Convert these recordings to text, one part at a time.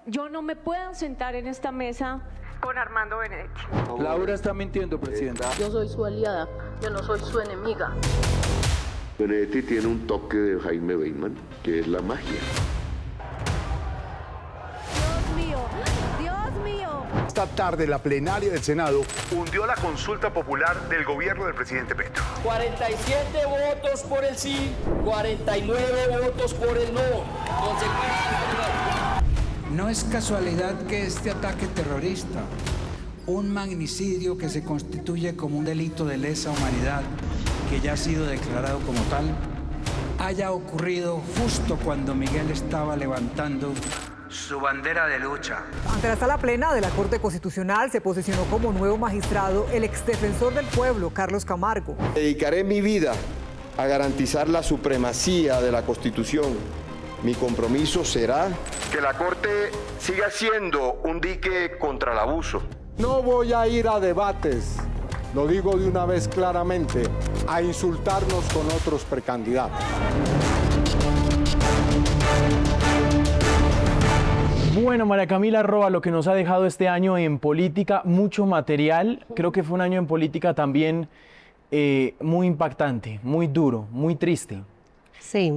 yo no me puedo sentar en esta mesa con Armando Benedetti. Laura está mintiendo, presidenta. Yo soy su aliada, yo no soy su enemiga. Benedetti tiene un toque de Jaime Bateman, que es la magia. Dios mío. Esta tarde la plenaria del Senado hundió la consulta popular del gobierno del presidente Petro. 47 votos por el sí, 49 votos por el no. No es casualidad que este ataque terrorista, un magnicidio que se constituye como un delito de lesa humanidad, que ya ha sido declarado como tal, haya ocurrido justo cuando Miguel estaba levantando su bandera de lucha. Ante la sala plena de la Corte Constitucional se posicionó como nuevo magistrado el exdefensor del pueblo, Carlos Camargo. Dedicaré mi vida a garantizar la supremacía de la Constitución. Mi compromiso será que la Corte siga siendo un dique contra el abuso. No voy a ir a debates, lo digo de una vez claramente, a insultarnos con otros precandidatos. Bueno, María Camila Roa, lo que nos ha dejado este año en política, mucho material. Creo que fue un año en política también muy impactante, muy duro, muy triste. Sí.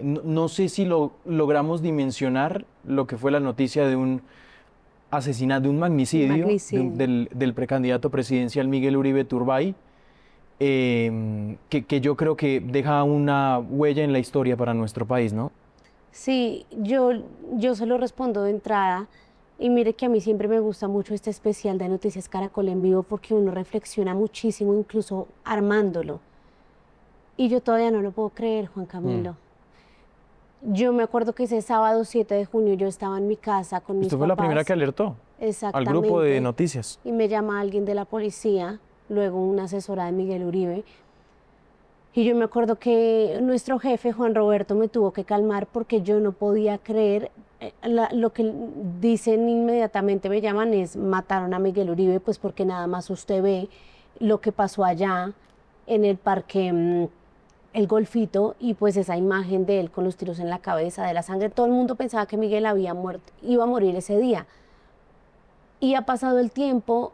No sé si logramos dimensionar lo que fue la noticia de un asesinato, de un magnicidio. Del precandidato presidencial Miguel Uribe Turbay, que yo creo que deja una huella en la historia para nuestro país, ¿no? Sí, yo se lo respondo de entrada, y mire que a mí siempre me gusta mucho este especial de Noticias Caracol en vivo porque uno reflexiona muchísimo, incluso armándolo. Y yo todavía no lo puedo creer, Juan Camilo. Yo me acuerdo que ese sábado 7 de junio yo estaba en mi casa con mis papás. Usted fue la primera que alertó al grupo de noticias. Y me llama alguien de la policía, luego una asesora de Miguel Uribe. Y yo me acuerdo que nuestro jefe, Juan Roberto, me tuvo que calmar porque yo no podía creer. Lo que dicen inmediatamente, me llaman, es mataron a Miguel Uribe, pues porque nada más usted ve lo que pasó allá en el parque El Golfito, y pues esa imagen de él con los tiros en la cabeza, de la sangre. Todo el mundo pensaba que Miguel había muerto, iba a morir ese día. Y ha pasado el tiempo,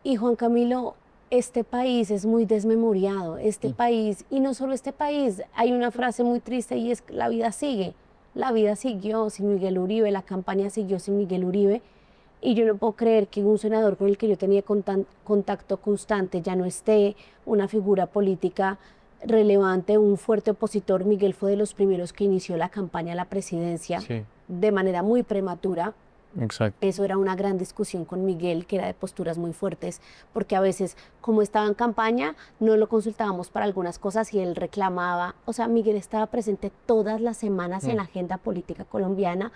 y Juan Camilo, este país es muy desmemoriado, país, y no solo este país, hay una frase muy triste y es: la vida sigue. La vida siguió sin Miguel Uribe, la campaña siguió sin Miguel Uribe, y yo no puedo creer que un senador con el que yo tenía contacto constante ya no esté, una figura política relevante, un fuerte opositor. Miguel fue de los primeros que inició la campaña a la presidencia de manera muy prematura. Exacto. Eso era una gran discusión con Miguel, que era de posturas muy fuertes, porque a veces, como estaba en campaña, no lo consultábamos para algunas cosas y él reclamaba. O sea, Miguel estaba presente todas las semanas en la agenda política colombiana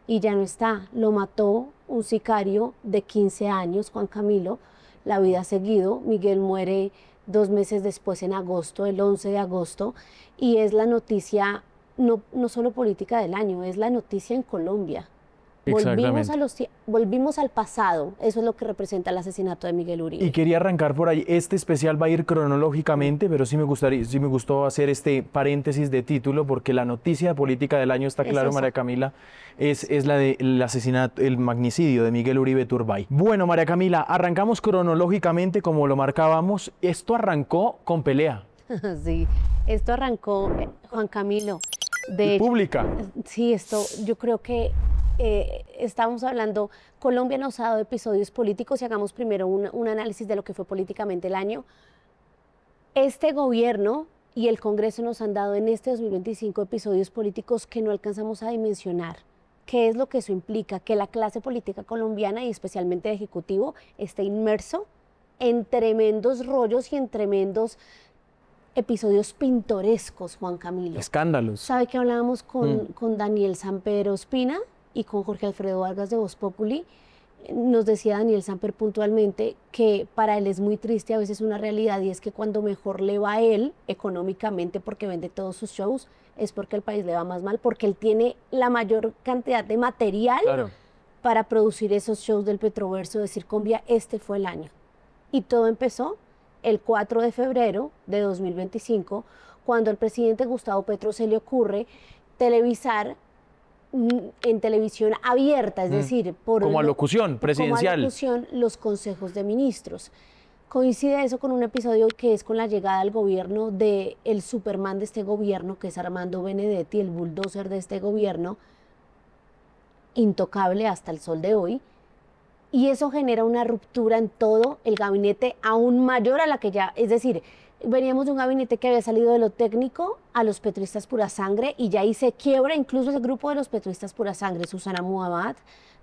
y ya no está. Lo mató un sicario de 15 años, Juan Camilo. La vida ha seguido. Miguel muere 2 meses después, en agosto, el 11 de agosto, y es la noticia, no solo política del año, es la noticia en Colombia. Volvimos al pasado, eso es lo que representa el asesinato de Miguel Uribe. Y quería arrancar por ahí. Este especial va a ir cronológicamente, pero sí me gustó hacer este paréntesis de título, porque la noticia política del año, está claro, María Camila, es la del asesinato, el magnicidio de Miguel Uribe Turbay. Bueno, María Camila, arrancamos cronológicamente como lo marcábamos. Esto arrancó con pelea. Sí, esto arrancó, Juan Camilo. Pública. Sí, esto yo creo que estamos hablando, Colombia nos ha dado episodios políticos, y hagamos primero un análisis de lo que fue políticamente el año. Este gobierno y el Congreso nos han dado en este 2025 episodios políticos que no alcanzamos a dimensionar. ¿Qué es lo que eso implica? Que la clase política colombiana, y especialmente el Ejecutivo, esté inmerso en tremendos rollos y en tremendos episodios pintorescos, Juan Camilo. Escándalos. ¿Sabe que hablábamos con Daniel Samper Ospina y con Jorge Alfredo Vargas de Voz Populi? Nos decía Daniel Samper puntualmente que para él es muy triste a veces una realidad, y es que cuando mejor le va a él económicamente, porque vende todos sus shows, es porque el país le va más mal, porque él tiene la mayor cantidad de material para producir esos shows del Petroverso, de Circonvia. Este fue el año. Y todo empezó el 4 de febrero de 2025, cuando al presidente Gustavo Petro se le ocurre televisar en televisión abierta, es decir, como alocución presidencial. Como alocución, los consejos de ministros. Coincide eso con un episodio que es con la llegada al gobierno de el Superman de este gobierno, que es Armando Benedetti, el bulldozer de este gobierno, intocable hasta el sol de hoy, y eso genera una ruptura en todo el gabinete aún mayor a la que ya, es decir, veníamos de un gabinete que había salido de lo técnico a los petristas pura sangre, y ya ahí se quiebra incluso el grupo de los petristas pura sangre, Susana Muhammad,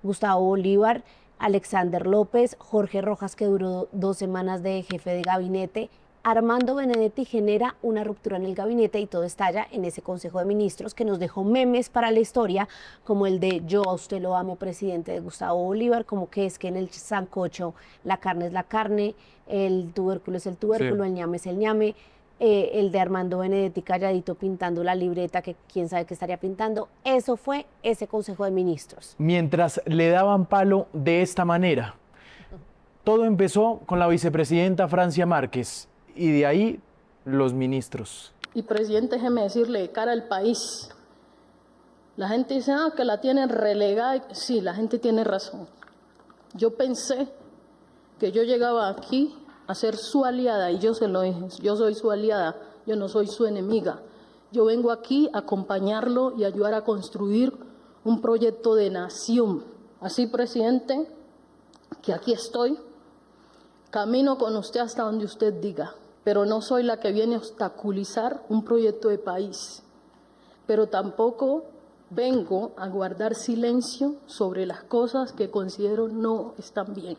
Gustavo Bolívar, Alexander López, Jorge Rojas, que duró 2 semanas de jefe de gabinete. Armando Benedetti genera una ruptura en el gabinete y todo estalla en ese Consejo de Ministros que nos dejó memes para la historia, como el de "yo a usted lo amo, presidente", de Gustavo Bolívar, como que es que en el sancocho la carne es la carne, el tubérculo es el tubérculo, sí, el ñame es el ñame, el de Armando Benedetti calladito pintando la libreta, que quién sabe qué estaría pintando. Eso fue ese Consejo de Ministros. Mientras le daban palo de esta manera, todo empezó con la vicepresidenta Francia Márquez, y de ahí los ministros. Y presidente, déjeme decirle, de cara al país, la gente dice que la tienen relegada. Sí, la gente tiene razón. Yo pensé que yo llegaba aquí a ser su aliada, y yo se lo dije, yo soy su aliada, yo no soy su enemiga. Yo vengo aquí a acompañarlo y ayudar a construir un proyecto de nación. Así, presidente, que aquí estoy, camino con usted hasta donde usted diga, pero no soy la que viene a obstaculizar un proyecto de país, pero tampoco vengo a guardar silencio sobre las cosas que considero no están bien.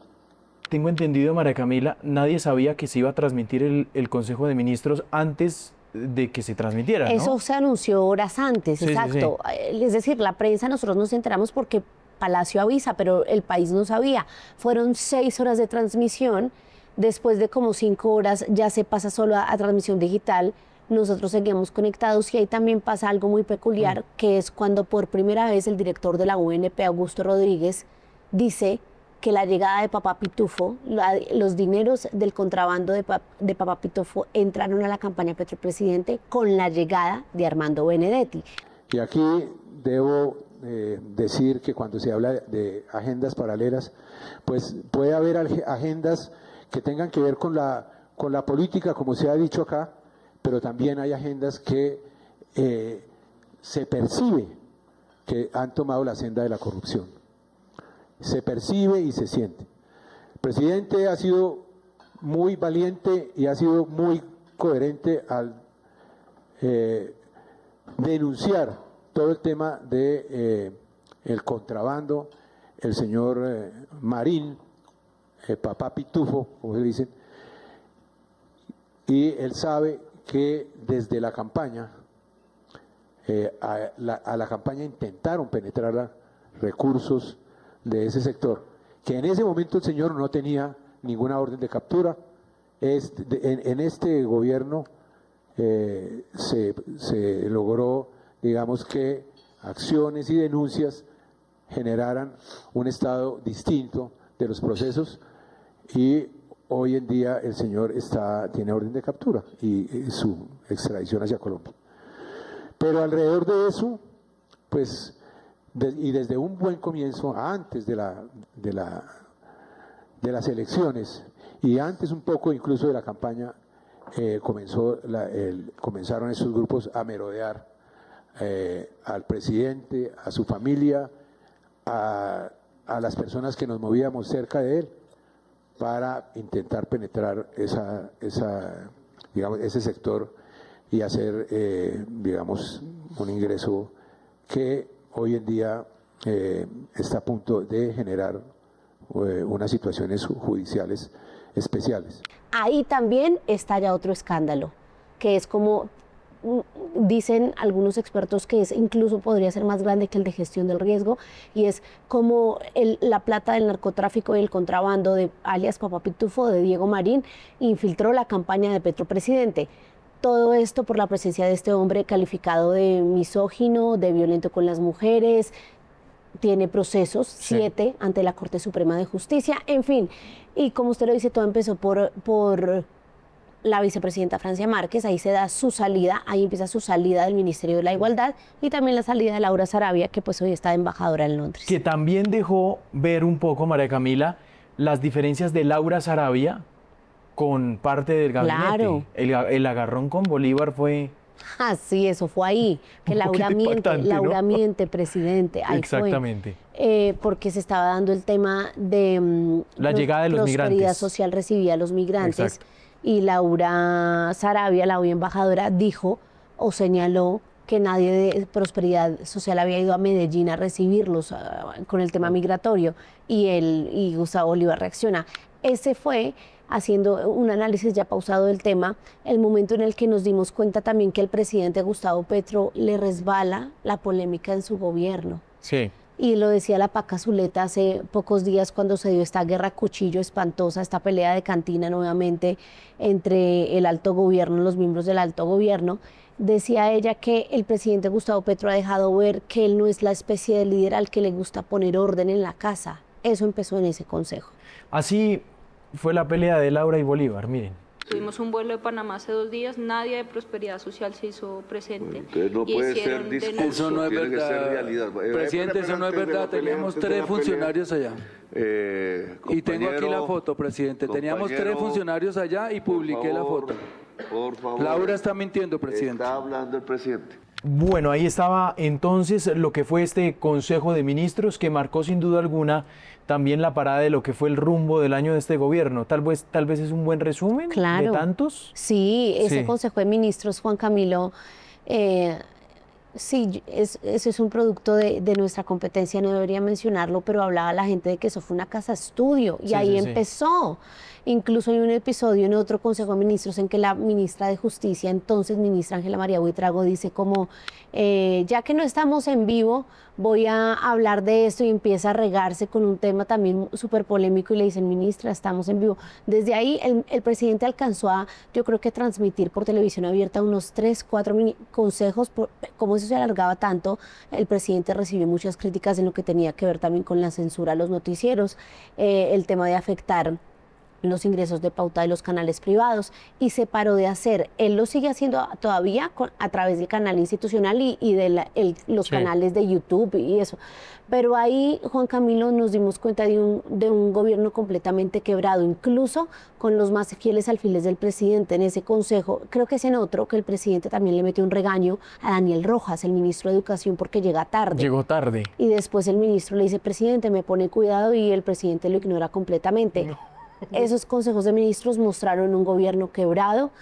Tengo entendido, María Camila, nadie sabía que se iba a transmitir el Consejo de Ministros antes de que se transmitiera, ¿no? Eso se anunció horas antes, sí, exacto. Sí, sí. Es decir, la prensa, nosotros nos enteramos porque Palacio avisa, pero el país no sabía. Fueron 6 horas de transmisión. Después de como 5 horas ya se pasa solo a transmisión digital. Nosotros seguimos conectados, y ahí también pasa algo muy peculiar, que es cuando por primera vez el director de la UNP, Augusto Rodríguez, dice que la llegada de Papá Pitufo, los dineros del contrabando de Papá Pitufo entraron a la campaña Petro Presidente con la llegada de Armando Benedetti. Y aquí debo decir que cuando se habla de agendas paralelas, pues puede haber agendas que tengan que ver con la política, como se ha dicho acá, pero también hay agendas que se percibe que han tomado la senda de la corrupción. Se percibe y se siente. El presidente ha sido muy valiente y ha sido muy coherente al denunciar todo el tema de el contrabando, el señor Marín, Papá Pitufo, como se dice, y él sabe que desde la campaña, a la campaña intentaron penetrar recursos de ese sector, que en ese momento el señor no tenía ninguna orden de captura. En este gobierno se logró, digamos, que acciones y denuncias generaran un estado distinto de los procesos, y hoy en día el señor tiene orden de captura y su extradición hacia Colombia. Pero alrededor de eso, pues, y desde un buen comienzo, antes de las elecciones y antes un poco incluso de la campaña, comenzaron esos grupos a merodear al presidente, a su familia, a las personas que nos movíamos cerca de él, para intentar penetrar ese sector y hacer, digamos, un ingreso que hoy en día está a punto de generar unas situaciones judiciales especiales. Ahí también estalla otro escándalo, que es como dicen algunos expertos que incluso podría ser más grande que el de gestión del riesgo, y es como la plata del narcotráfico y el contrabando de alias Papá Pitufo, de Diego Marín, infiltró la campaña de Petro Presidente. Todo esto por la presencia de este hombre calificado de misógino, de violento con las mujeres. Tiene procesos, 7, ante la Corte Suprema de Justicia, en fin. Y como usted lo dice, todo empezó por la vicepresidenta Francia Márquez, ahí se da su salida, ahí empieza su salida del Ministerio de la Igualdad y también la salida de Laura Sarabia, que pues hoy está de embajadora en Londres. Que también dejó ver un poco, María Camila, las diferencias de Laura Sarabia con parte del gabinete. Claro. El agarrón con Bolívar fue... Ah, sí, eso fue ahí, que Laura miente, presidente. Ahí exactamente. Porque se estaba dando el tema de la llegada de los migrantes. Prosperidad social recibía a los migrantes. Exacto. Y Laura Sarabia, la hoy embajadora, dijo o señaló que nadie de Prosperidad Social había ido a Medellín a recibirlos con el tema migratorio. Y Gustavo Bolívar reacciona. Ese fue, haciendo un análisis ya pausado del tema, el momento en el que nos dimos cuenta también que al presidente Gustavo Petro le resbala la polémica en su gobierno. Sí. Y lo decía la Paca Zuleta hace pocos días cuando se dio esta guerra cuchillo espantosa, esta pelea de cantina nuevamente entre el alto gobierno, los miembros del alto gobierno. Decía ella que el presidente Gustavo Petro ha dejado ver que él no es la especie de líder al que le gusta poner orden en la casa. Eso empezó en ese consejo. Así fue la pelea de Laura y Bolívar, miren. Tuvimos un vuelo de Panamá hace 2 días, nadie de Prosperidad Social se hizo presente. Entonces no puede ser discurso, eso no es tiene que verdad. ser realidad. Presidente, eso no es verdad, teníamos 3 funcionarios allá. Y tengo aquí la foto, presidente. Teníamos 3 funcionarios allá y publiqué la foto. Por favor. Laura está mintiendo, presidente. Está hablando el presidente. Bueno, ahí estaba entonces lo que fue este Consejo de Ministros que marcó sin duda alguna también la parada de lo que fue el rumbo del año de este gobierno. Tal vez es un buen resumen de tantos. Sí, ese Consejo de Ministros, Juan Camilo, sí, eso es un producto de nuestra competencia, no debería mencionarlo, pero hablaba la gente de que eso fue una casa estudio y ahí empezó. Incluso hay un episodio en otro Consejo de Ministros en que la ministra de Justicia, entonces ministra Ángela María Buitrago, dice como, ya que no estamos en vivo, voy a hablar de esto y empieza a regarse con un tema también súper polémico y le dicen, ministra, estamos en vivo. Desde ahí el presidente alcanzó a, yo creo que transmitir por televisión abierta unos 3, 4 consejos, como eso se alargaba tanto, el presidente recibió muchas críticas en lo que tenía que ver también con la censura a los noticieros, el tema de afectar los ingresos de pauta de los canales privados y se paró de hacer. Él lo sigue haciendo todavía a través del canal institucional y de los canales de YouTube y eso. Pero ahí, Juan Camilo, nos dimos cuenta de un gobierno completamente quebrado, incluso con los más fieles alfiles del presidente en ese consejo. Creo que es en otro que el presidente también le metió un regaño a Daniel Rojas, el ministro de Educación, porque llega tarde. Llegó tarde. Y después el ministro le dice, presidente, me pone cuidado, y el presidente lo ignora completamente. No. Esos consejos de ministros mostraron un gobierno quebrado,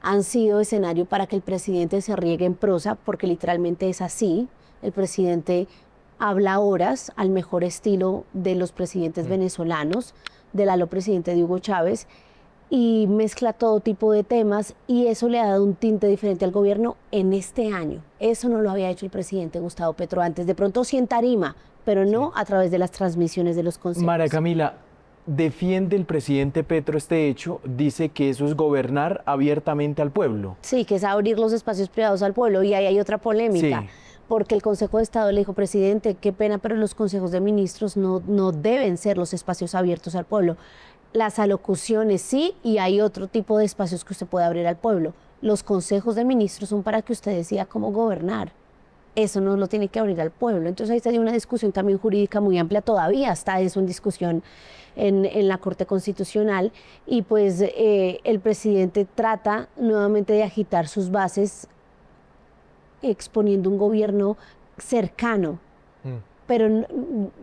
han sido escenario para que el presidente se riegue en prosa, porque literalmente es así. El presidente habla horas al mejor estilo de los presidentes venezolanos, del alto presidente de Hugo Chávez, y mezcla todo tipo de temas, y eso le ha dado un tinte diferente al gobierno en este año. Eso no lo había hecho el presidente Gustavo Petro antes, de pronto sí en tarima, pero no a través de las transmisiones de los consejos. María Camila, defiende el presidente Petro este hecho, dice que eso es gobernar abiertamente al pueblo. Sí, que es abrir los espacios privados al pueblo, y ahí hay otra polémica, porque el Consejo de Estado le dijo, presidente, qué pena, pero los consejos de ministros no deben ser los espacios abiertos al pueblo. Las alocuciones sí, y hay otro tipo de espacios que usted puede abrir al pueblo. Los consejos de ministros son para que usted decida cómo gobernar. Eso no lo tiene que abrir al pueblo. Entonces ahí está una discusión también jurídica muy amplia, todavía está eso en discusión en la Corte Constitucional, y pues el presidente trata nuevamente de agitar sus bases exponiendo un gobierno cercano. Pero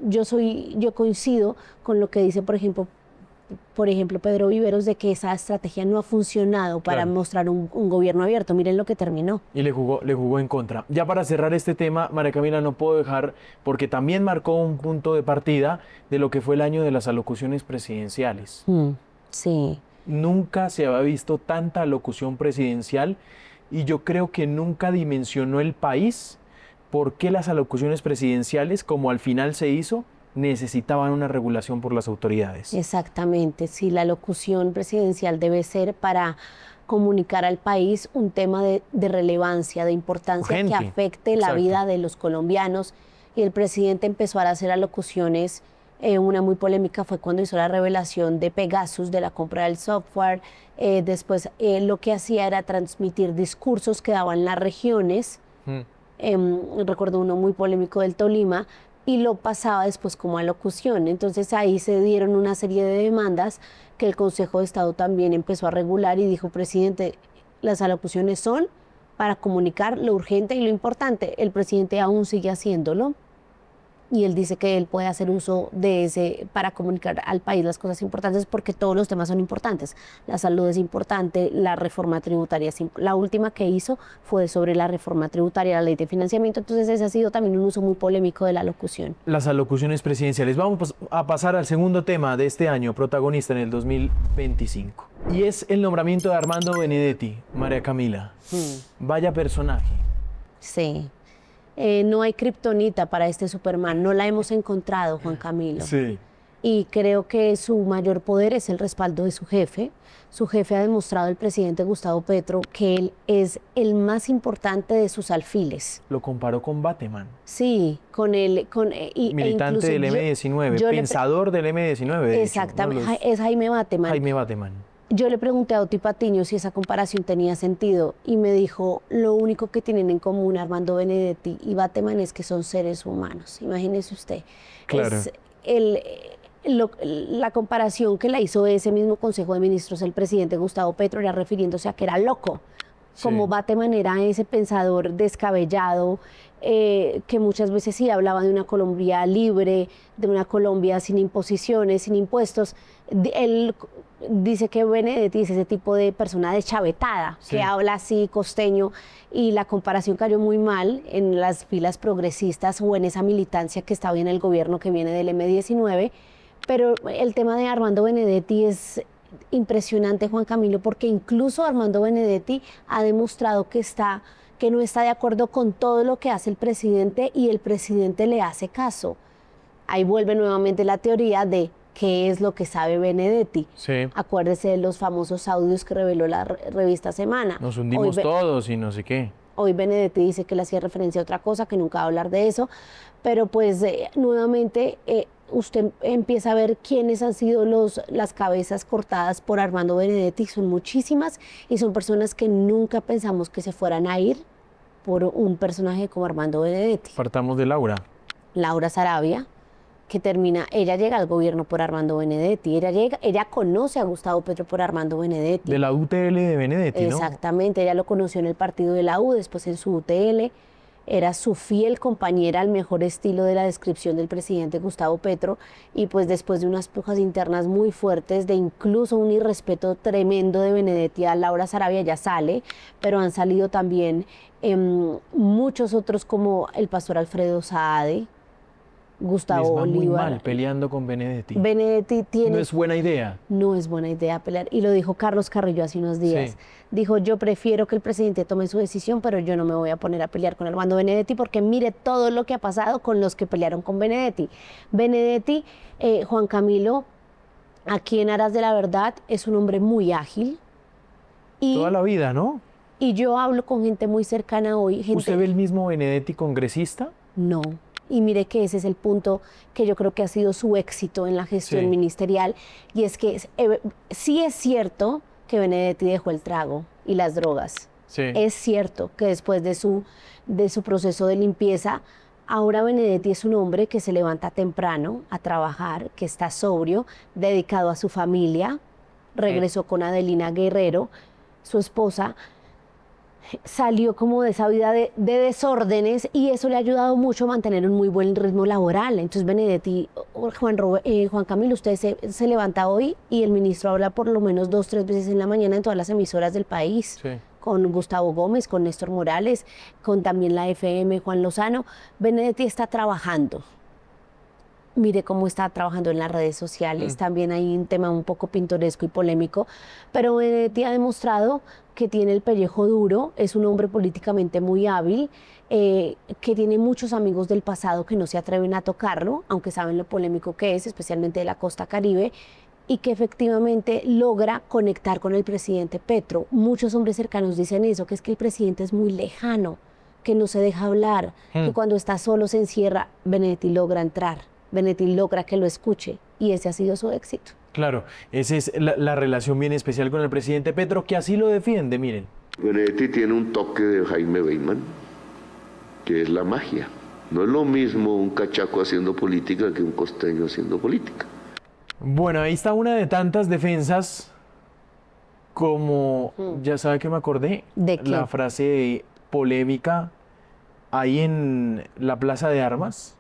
yo coincido con lo que dice, por ejemplo, Pedro Viveros, de que esa estrategia no ha funcionado para mostrar un gobierno abierto. Miren lo que terminó. Y le jugó en contra. Ya para cerrar este tema, María Camila, no puedo dejar, porque también marcó un punto de partida de lo que fue el año de las alocuciones presidenciales. Sí. Nunca se había visto tanta alocución presidencial, y yo creo que nunca dimensionó el país por qué las alocuciones presidenciales, como al final se hizo, necesitaban una regulación por las autoridades. Exactamente, sí, la locución presidencial debe ser para comunicar al país un tema de relevancia, de importancia, que afecte la vida de los colombianos, y el presidente empezó a hacer alocuciones Una muy polémica fue cuando hizo la revelación de Pegasus, de la compra del software. Después lo que hacía era transmitir discursos que daban las regiones. Recuerdo uno muy polémico del Tolima, y lo pasaba después como alocución. Entonces ahí se dieron una serie de demandas que el Consejo de Estado también empezó a regular y dijo, presidente, las alocuciones son para comunicar lo urgente y lo importante. El presidente aún sigue haciéndolo y él dice que él puede hacer uso de ese para comunicar al país las cosas importantes, porque todos los temas son importantes. La salud es importante, la reforma tributaria la última que hizo fue sobre la reforma tributaria, la ley de financiamiento. Entonces ese ha sido también un uso muy polémico de la alocución. Las alocuciones presidenciales. Vamos a pasar al segundo tema de este año, protagonista en el 2025. Y es el nombramiento de Armando Benedetti. María Camila, vaya personaje. Sí. No hay kriptonita para este Superman, no la hemos encontrado, Juan Camilo. Sí. Y creo que su mayor poder es el respaldo de su jefe. Su jefe ha demostrado, el presidente Gustavo Petro, que él es el más importante de sus alfiles. Lo comparó con Bateman. Sí, con él. Militante del M-19, pensador del M-19. Exactamente, es Jaime Bateman. Jaime Bateman. Yo le pregunté a Oti Patiño si esa comparación tenía sentido y me dijo, lo único que tienen en común Armando Benedetti y Bateman es que son seres humanos. Imagínese usted. Claro. La comparación que la hizo ese mismo Consejo de Ministros el presidente Gustavo Petro era refiriéndose a que era loco. Como Bateman era ese pensador descabellado, que muchas veces sí hablaba de una Colombia libre, de una Colombia sin imposiciones, sin impuestos. Él dice que Benedetti es ese tipo de persona deschavetada, que habla así costeño, y la comparación cayó muy mal en las filas progresistas o en esa militancia que estaba en el gobierno que viene del M-19. Pero el tema de Armando Benedetti es impresionante, Juan Camilo, porque incluso Armando Benedetti ha demostrado que no está de acuerdo con todo lo que hace el presidente y el presidente le hace caso. Ahí vuelve nuevamente la teoría de qué es lo que sabe Benedetti. Sí. Acuérdese de los famosos audios que reveló la revista Semana. Nos hundimos todos y no sé qué. Hoy Benedetti dice que le hacía referencia a otra cosa, que nunca va a hablar de eso, pero pues nuevamente usted empieza a ver quiénes han sido las cabezas cortadas por Armando Benedetti. Son muchísimas y son personas que nunca pensamos que se fueran a ir por un personaje como Armando Benedetti. Partamos de Laura. Laura Sarabia, que ella llega al gobierno por Armando Benedetti, ella conoce a Gustavo Petro por Armando Benedetti. De la UTL de Benedetti, ¿no? Exactamente, ella lo conoció en el partido de la U, después en su UTL, era su fiel compañera al mejor estilo de la descripción del presidente Gustavo Petro, y pues después de unas pujas internas muy fuertes, de incluso un irrespeto tremendo de Benedetti a Laura Sarabia, ya sale, pero han salido también muchos otros como el pastor Alfredo Saade, Gustavo Bolívar. Muy mal peleando con Benedetti. Benedetti tiene... No es buena idea. No es buena idea pelear. Y lo dijo Carlos Carrillo hace unos días. Sí. Dijo, yo prefiero que el presidente tome su decisión, pero yo no me voy a poner a pelear con Armando Benedetti, porque mire todo lo que ha pasado con los que pelearon con Benedetti. Benedetti, Juan Camilo, aquí en Aras de la Verdad, es un hombre muy ágil. Toda la vida, ¿no? Y yo hablo con gente muy cercana hoy. ¿Usted ve el mismo Benedetti congresista? No. Y mire que ese es el punto que yo creo que ha sido su éxito en la gestión ministerial, y es que sí es cierto que Benedetti dejó el trago y las drogas. Sí. Es cierto que después de su proceso de limpieza, ahora Benedetti es un hombre que se levanta temprano a trabajar, que está sobrio, dedicado a su familia, regresó con Adelina Guerrero, su esposa. Salió como de esa vida de desórdenes, y eso le ha ayudado mucho a mantener un muy buen ritmo laboral. Entonces Benedetti, Juan Camilo, usted se levanta hoy y el ministro habla por lo menos 2 o 3 veces en la mañana en todas las emisoras del país. Sí. Con Gustavo Gómez, con Néstor Morales, con también la FM, Juan Lozano. Benedetti está trabajando. Mire cómo está trabajando en las redes sociales. También hay un tema un poco pintoresco y polémico, pero Benedetti ha demostrado que tiene el pellejo duro, es un hombre políticamente muy hábil, que tiene muchos amigos del pasado que no se atreven a tocarlo, aunque saben lo polémico que es, especialmente de la costa Caribe, y que efectivamente logra conectar con el presidente Petro. Muchos hombres cercanos dicen eso, que es que el presidente es muy lejano, que no se deja hablar, que cuando está solo se encierra. Benedetti logra entrar. Benedetti logra que lo escuche y ese ha sido su éxito. Claro, esa es la relación bien especial con el presidente Petro, que así lo defiende, miren. Benedetti tiene un toque de Jaime Bateman, que es la magia. No es lo mismo un cachaco haciendo política que un costeño haciendo política. Bueno, ahí está una de tantas defensas, como, ya sabe que me acordé, ¿de qué? La frase polémica ahí en la Plaza de Armas,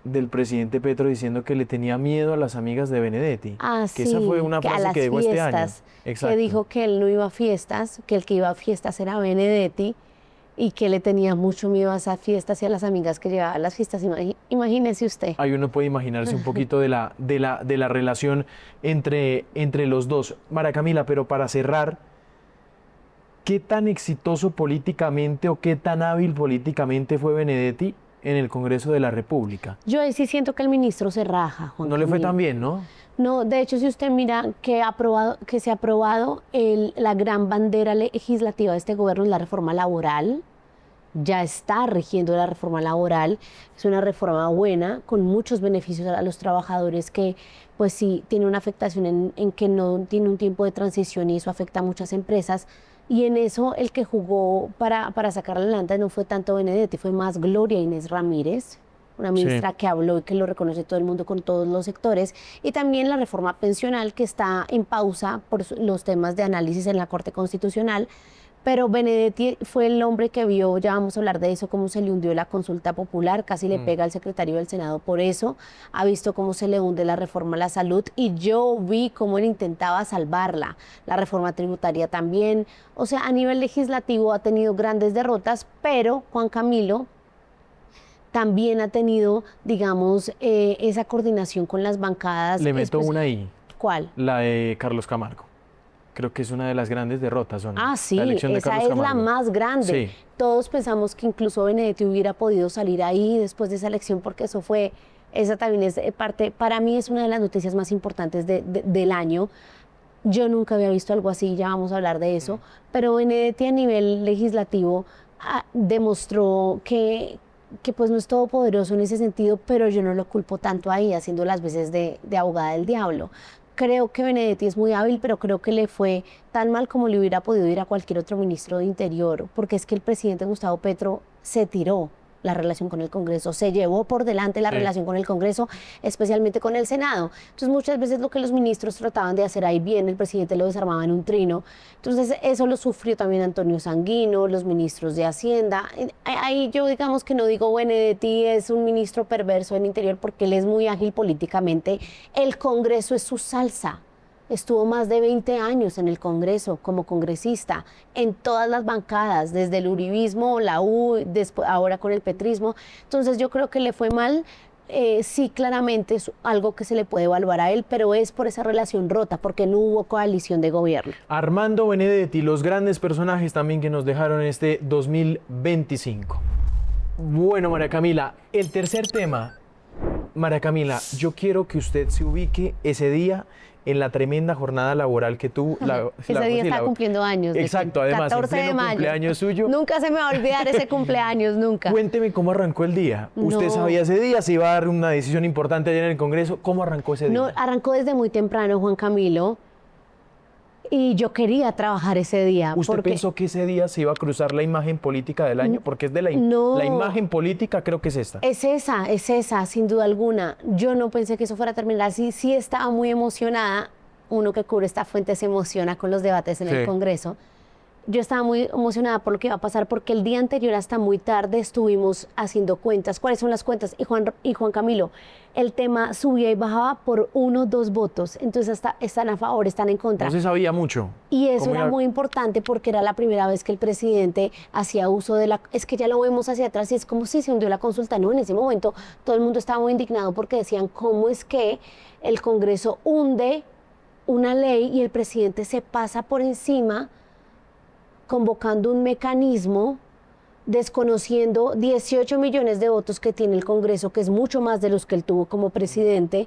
del presidente Petro diciendo que le tenía miedo a las amigas de Benedetti. Ah, que sí, esa fue una frase que dijo este año. Que dijo que él no iba a fiestas, que el que iba a fiestas era Benedetti y que le tenía mucho miedo a esas fiestas y a las amigas que llevaba a las fiestas. Imagínese usted. Ahí uno puede imaginarse un poquito de la relación entre los dos. María Camila, pero para cerrar, ¿qué tan exitoso políticamente o qué tan hábil políticamente fue Benedetti en el Congreso de la República? Yo ahí sí siento que el ministro se raja, Juan No le fue Camilo. tan bien, ¿no? No, de hecho, si usted mira que se ha aprobado la gran bandera legislativa de este gobierno es la reforma laboral. Ya está rigiendo la reforma laboral. Es una reforma buena, con muchos beneficios a los trabajadores que, pues sí, tiene una afectación en que no tiene un tiempo de transición y eso afecta a muchas empresas. Y en eso el que jugó para sacar adelante no fue tanto Benedetti, fue más Gloria Inés Ramírez, una ministra que habló y que lo reconoce todo el mundo con todos los sectores, y también la reforma pensional que está en pausa por los temas de análisis en la Corte Constitucional. Pero Benedetti fue el hombre que vio, ya vamos a hablar de eso, cómo se le hundió la consulta popular, casi le pega al secretario del Senado por eso, ha visto cómo se le hunde la reforma a la salud y yo vi cómo él intentaba salvarla, la reforma tributaria también. O sea, a nivel legislativo ha tenido grandes derrotas, pero Juan Camilo también ha tenido, digamos, esa coordinación con las bancadas. Le meto una ahí. ¿Cuál? La de Carlos Camargo. Creo que es una de las grandes derrotas. Sí, la elección de esa Carlos es la Camargo. más grande. Sí. Todos pensamos que incluso Benedetti hubiera podido salir ahí después de esa elección porque esa también es parte, para mí es una de las noticias más importantes del año. Yo nunca había visto algo así, ya vamos a hablar de eso, pero Benedetti a nivel legislativo demostró que pues no es todopoderoso en ese sentido, pero yo no lo culpo tanto ahí, haciendo las veces de abogada del diablo. Creo que Benedetti es muy hábil, pero creo que le fue tan mal como le hubiera podido ir a cualquier otro ministro de Interior, porque es que el presidente Gustavo Petro se tiró la relación con el Congreso, se llevó por delante la relación con el Congreso, especialmente con el Senado. Entonces muchas veces lo que los ministros trataban de hacer ahí bien, el presidente lo desarmaba en un trino. Entonces eso lo sufrió también Antonio Sanguino, los ministros de Hacienda. Ahí yo digamos que no digo Benedetti es un ministro perverso en Interior porque él es muy ágil políticamente. El Congreso es su salsa. Estuvo más de 20 años en el Congreso como congresista, en todas las bancadas, desde el uribismo, la U, ahora con el petrismo. Entonces yo creo que le fue mal. Sí, claramente es algo que se le puede evaluar a él, pero es por esa relación rota, porque no hubo coalición de gobierno. Armando Benedetti, los grandes personajes también que nos dejaron este 2025. Bueno, María Camila, el tercer tema. María Camila, yo quiero que usted se ubique ese día en la tremenda jornada laboral que tuvo. Ese día está cumpliendo años. Exacto, además, 14 en pleno cumpleaños suyo. Nunca se me va a olvidar ese cumpleaños, nunca. Cuénteme cómo arrancó el día. ¿Usted sabía ese día? ¿Se iba a dar una decisión importante allá en el Congreso? ¿Cómo arrancó ese día? No, arrancó desde muy temprano, Juan Camilo. Y yo quería trabajar ese día. ¿Usted pensó que ese día se iba a cruzar la imagen política del año? Porque es de la imagen política, creo que es esta. Es esa, sin duda alguna. Yo no pensé que eso fuera a terminar. Sí estaba muy emocionada. Uno que cubre esta fuente se emociona con los debates en el Congreso. Yo estaba muy emocionada por lo que iba a pasar, porque el día anterior hasta muy tarde estuvimos haciendo cuentas. ¿Cuáles son las cuentas? Y Juan Camilo, el tema subía y bajaba por 1 o 2 votos. Entonces están a favor, están en contra. No se sabía mucho. Y eso era muy importante porque era la primera vez que el presidente hacía uso de es que ya lo vemos hacia atrás y es como si se hundió la consulta. No, en ese momento todo el mundo estaba muy indignado porque decían cómo es que el Congreso hunde una ley y el presidente se pasa por encima convocando un mecanismo, desconociendo 18 millones de votos que tiene el Congreso, que es mucho más de los que él tuvo como presidente,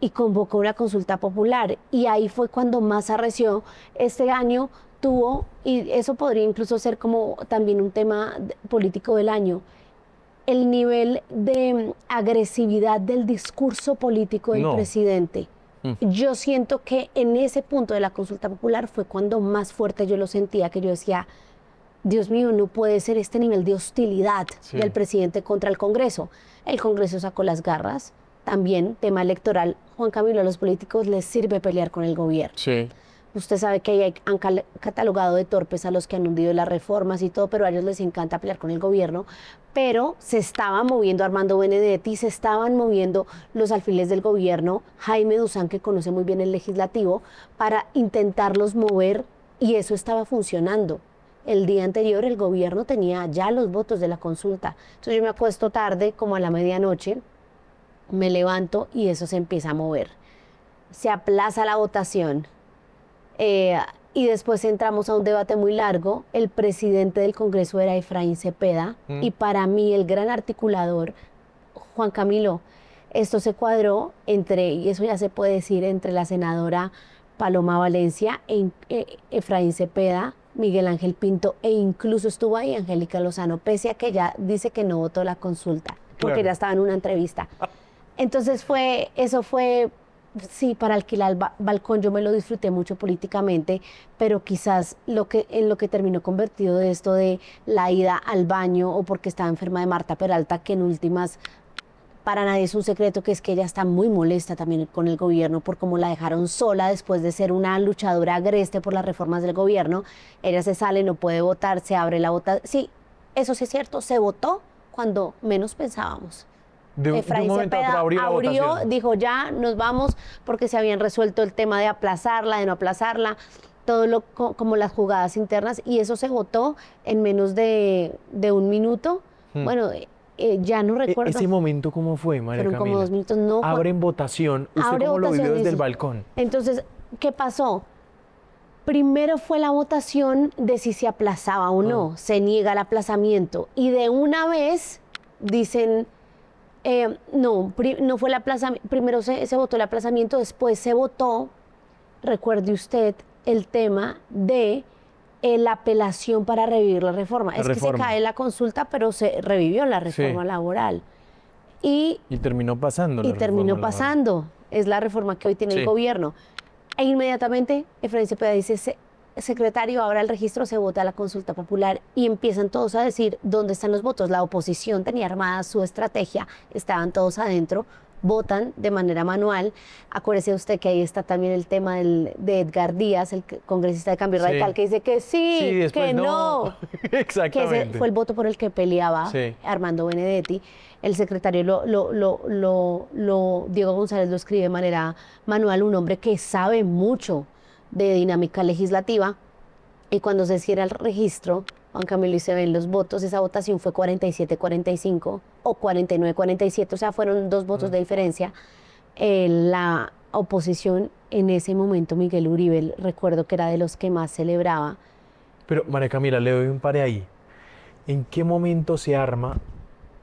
y convocó una consulta popular. Y ahí fue cuando más arreció. Este año tuvo, y eso podría incluso ser como también un tema político del año, el nivel de agresividad del discurso político del presidente. Yo siento que en ese punto de la consulta popular fue cuando más fuerte yo lo sentía, que yo decía, Dios mío, no puede ser este nivel de hostilidad del presidente contra el Congreso. El Congreso sacó las garras, también tema electoral. Juan Camilo, a los políticos les sirve pelear con el gobierno. Sí. Usted sabe que han catalogado de torpes a los que han hundido las reformas y todo, pero a ellos les encanta pelear con el gobierno. Pero se estaba moviendo Armando Benedetti, se estaban moviendo los alfiles del gobierno, Jaime Duzán, que conoce muy bien el legislativo, para intentarlos mover, y eso estaba funcionando. El día anterior el gobierno tenía ya los votos de la consulta. Entonces yo me acuesto tarde, como a la medianoche, me levanto y eso se empieza a mover. Se aplaza la votación. Y después entramos a un debate muy largo. El presidente del Congreso era Efraín Cepeda y para mí el gran articulador, Juan Camilo, esto se cuadró entre, y eso ya se puede decir, entre la senadora Paloma Valencia, Efraín Cepeda, Miguel Ángel Pinto, e incluso estuvo ahí Angélica Lozano, pese a que ella dice que no votó la consulta, porque ya estaba en una entrevista. Entonces eso fue... Sí, para alquilar el balcón yo me lo disfruté mucho políticamente, pero quizás en lo que terminó convertido de esto de la ida al baño o porque estaba enferma de Marta Peralta, que en últimas para nadie es un secreto, que es que ella está muy molesta también con el gobierno por cómo la dejaron sola después de ser una luchadora agreste por las reformas del gobierno. Ella se sale, no puede votar, se abre la votación. Sí, eso sí es cierto, se votó cuando menos pensábamos. Efraín Cepeda abrió, dijo ya nos vamos, porque se habían resuelto el tema de aplazarla, de no aplazarla, todo como las jugadas internas, y eso se votó en menos de un minuto. Bueno, ya no recuerdo. ¿Ese momento cómo fue, María Camila? Fueron como 2 minutos. No, abren votación. ¿Usted cómo lo vivió desde el balcón? Entonces, ¿qué pasó? Primero fue la votación de si se aplazaba o no. Se niega el aplazamiento. Y de una vez dicen... no fue el aplazamiento, primero se votó el aplazamiento, después se votó, recuerde usted, el tema de la apelación para revivir la reforma. Que se cae la consulta, pero se revivió la reforma laboral. Y terminó pasando. Es la reforma que hoy tiene el gobierno. E inmediatamente Efraín Cepeda dice, secretario, ahora el registro, se vota la consulta popular, y empiezan todos a decir dónde están los votos. La oposición tenía armada su estrategia, estaban todos adentro, votan de manera manual. Acuérdese usted que ahí está también el tema de Edgar Díaz, el congresista de Cambio Radical, que dice que sí que no. Exactamente. Que ese fue el voto por el que peleaba Armando Benedetti. El secretario Diego González lo escribe de manera manual, un hombre que sabe mucho de dinámica legislativa, y cuando se cierra el registro, Juan Camilo, y se ven los votos, esa votación fue 47-45 o 49-47, o sea, fueron 2 votos de diferencia. La oposición en ese momento, Miguel Uribe, recuerdo que era de los que más celebraba. Pero, María Camila, le doy un pare ahí. ¿En qué momento se arma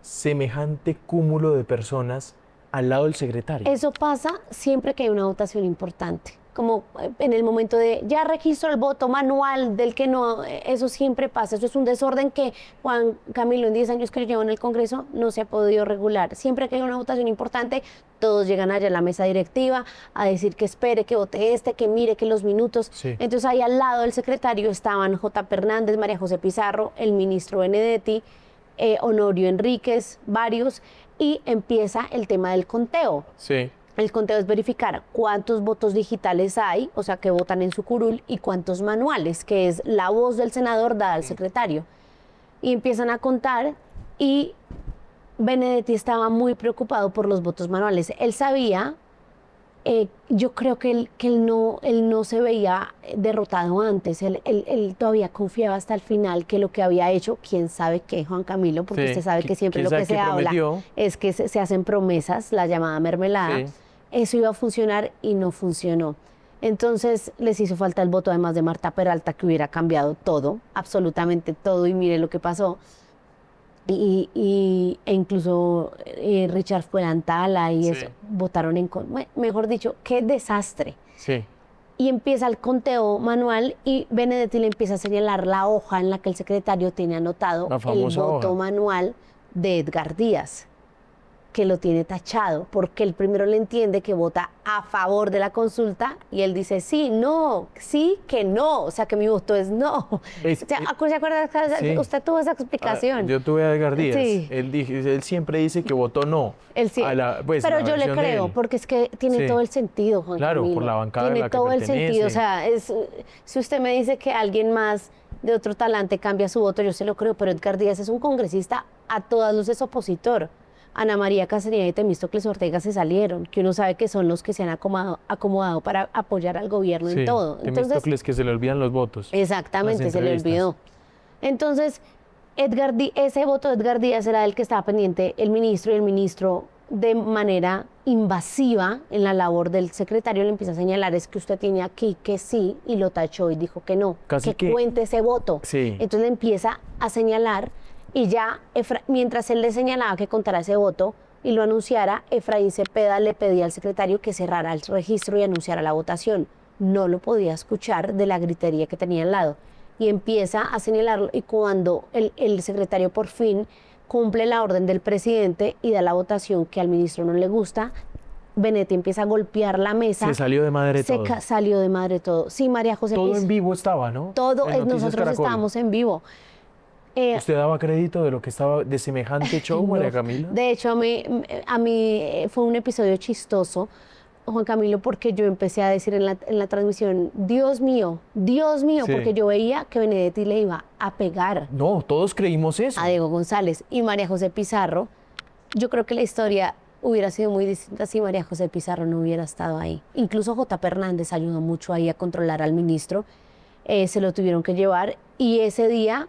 semejante cúmulo de personas al lado del secretario? Eso pasa siempre que hay una votación importante. Como en el momento de ya registro el voto manual del que no, eso siempre pasa. Eso es un desorden que Juan Camilo, en 10 años que yo llevo en el Congreso, no se ha podido regular. Siempre que hay una votación importante, todos llegan allá a la mesa directiva a decir que espere, que vote que mire, que los minutos. Entonces ahí al lado del secretario estaban J. Hernández, María José Pizarro, el ministro Benedetti, Honorio Enríquez, varios, y empieza el tema del conteo. El conteo es verificar cuántos votos digitales hay, o sea, que votan en su curul, y cuántos manuales, que es la voz del senador dada al secretario. Y empiezan a contar, y Benedetti estaba muy preocupado por los votos manuales. Él sabía, yo creo que él no se veía derrotado antes. Él todavía confiaba hasta el final que lo que había hecho, quién sabe qué, Juan Camilo, porque usted sabe que siempre lo que se habla es que se hacen promesas, la llamada mermelada. Eso iba a funcionar y no funcionó. Entonces les hizo falta el voto, además de Marta Peralta, que hubiera cambiado todo, absolutamente todo, y mire lo que pasó. E incluso Richard Fuerantala y eso votaron en contra. Mejor dicho, qué desastre. Y empieza el conteo manual, y Benedetti le empieza a señalar la hoja en la que el secretario tiene anotado el voto manual de Edgar Díaz, que lo tiene tachado, porque el primero le entiende que vota a favor de la consulta y él dice sí, no, sí, que no, o sea que mi voto es no. ¿Se acuerda? Sí. Usted tuvo esa explicación. Yo tuve a Edgar Díaz, Sí. él siempre dice que votó no. Él sí. Pero yo le creo, porque es que tiene Sí. todo el sentido, Juan Claro, Camilo. por la bancada a Tiene la que todo el pertenece. sentido, o sea, si usted me dice que alguien más de otro talante cambia su voto, yo se lo creo, pero Edgar Díaz es un congresista a todas luces opositor. Ana María Castañeda y Temístocles Ortega se salieron, que uno sabe que son los que se han acomodado para apoyar al gobierno en todo. Temístocles, que se le olvidan los votos. Exactamente, se le olvidó. Entonces, ese voto de Edgar Díaz era el que estaba pendiente el ministro, y el ministro, de manera invasiva en la labor del secretario, le empieza a señalar: es que usted tiene aquí que sí, y lo tachó y dijo que no, que cuente ese voto. Sí. Entonces le empieza a señalar, y ya mientras él le señalaba que contara ese voto y lo anunciara, Efraín Cepeda le pedía al secretario que cerrara el registro y anunciara la votación. No lo podía escuchar de la gritería que tenía al lado, y empieza a señalarlo, y cuando el secretario por fin cumple la orden del presidente y da la votación que al ministro no le gusta, Benedetti empieza a golpear la mesa. Se salió de madre todo. Salió de madre todo. Sí, María José. Todo en vivo estaba, ¿no? Todo, En Noticias nosotros Caracol. estábamos en vivo. ¿Usted daba crédito de lo que estaba de semejante show, No. María Camila? De hecho, a mí fue un episodio chistoso, Juan Camilo, porque yo empecé a decir en la transmisión: Dios mío, Sí. porque yo veía que Benedetti le iba a pegar No, todos creímos eso. a Diego González y María José Pizarro. Yo creo que la historia hubiera sido muy distinta si María José Pizarro no hubiera estado ahí. Incluso J.P. Hernández ayudó mucho ahí a controlar al ministro. Se lo tuvieron que llevar, y ese día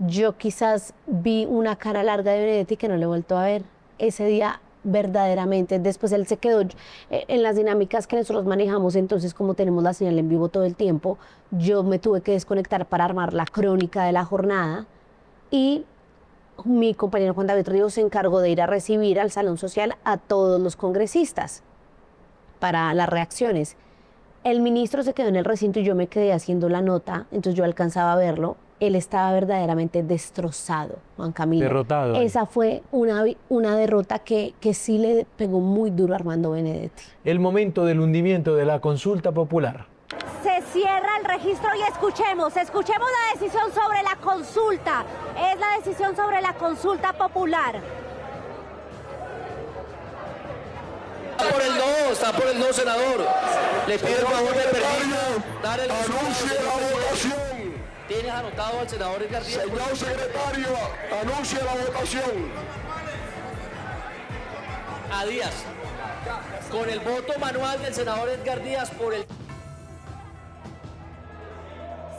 yo quizás vi una cara larga de Benedetti que no le he vuelto a ver. Ese día, verdaderamente, después él se quedó en las dinámicas que nosotros manejamos. Entonces, como tenemos la señal en vivo todo el tiempo, yo me tuve que desconectar para armar la crónica de la jornada, y mi compañero Juan David Ríos se encargó de ir a recibir al Salón Social a todos los congresistas para las reacciones. El ministro se quedó en el recinto y yo me quedé haciendo la nota, entonces yo alcanzaba a verlo. Él estaba verdaderamente destrozado, Juan Camilo. Derrotado. Esa fue una derrota que sí le pegó muy duro a Armando Benedetti. El momento del hundimiento de la consulta popular. Se cierra el registro y escuchemos la decisión sobre la consulta. Es la decisión sobre la consulta popular. Está por el no, senador. Le pido el favor de permiso. Anuncie la votación. ¿Tienes anotado al senador Edgar Díaz? Señor secretario, anuncie la votación. A Díaz. Con el voto manual del senador Edgar Díaz por el...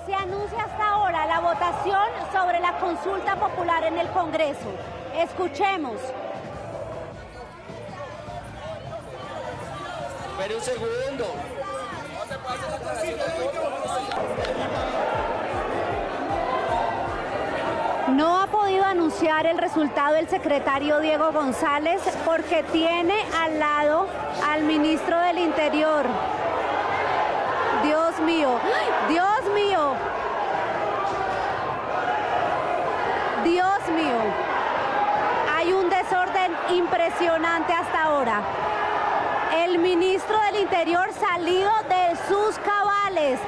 Se anuncia hasta ahora la votación sobre la consulta popular en el Congreso. Escuchemos. Espere un segundo. No ha podido anunciar el resultado el secretario Diego González porque tiene al lado al ministro del Interior. Dios mío, Dios mío. Dios mío. Hay un desorden impresionante hasta ahora. El ministro del Interior salido de sus cabales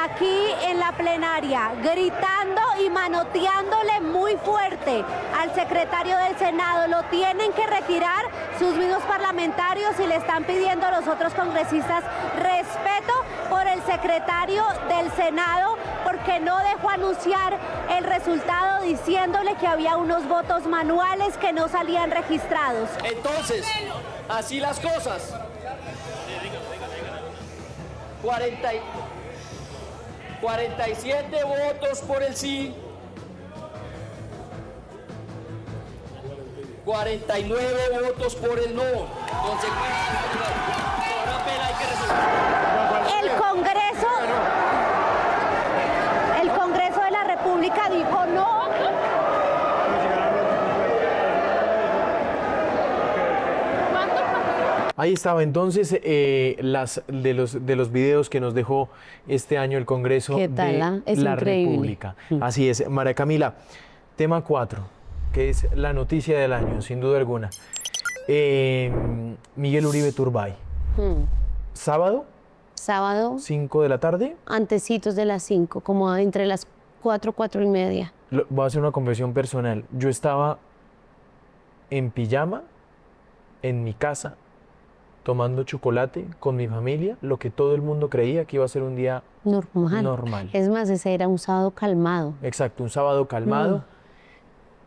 aquí en la plenaria, gritando y manoteándole muy fuerte al secretario del Senado. Lo tienen que retirar sus mismos parlamentarios y le están pidiendo a los otros congresistas respeto por el secretario del Senado, porque no dejó anunciar el resultado, diciéndole que había unos votos manuales que no salían registrados. Entonces, así las cosas. 47 votos por el sí, 49 votos por el no. El Congreso de la República dijo no. Ahí estaba entonces de los videos que nos dejó este año el Congreso ¿Qué tal, de es la increíble. República. Así es, María Camila. Tema 4. que es la noticia del año, sin duda alguna. Miguel Uribe Turbay. Sábado. 5 de la tarde. Antecitos de las 5, como entre las 4, 4:30. Voy a hacer una confesión personal. Yo estaba en pijama, en mi casa, tomando chocolate con mi familia, lo que todo el mundo creía que iba a ser un día normal. Es más, ese era un sábado calmado. Exacto, un sábado calmado.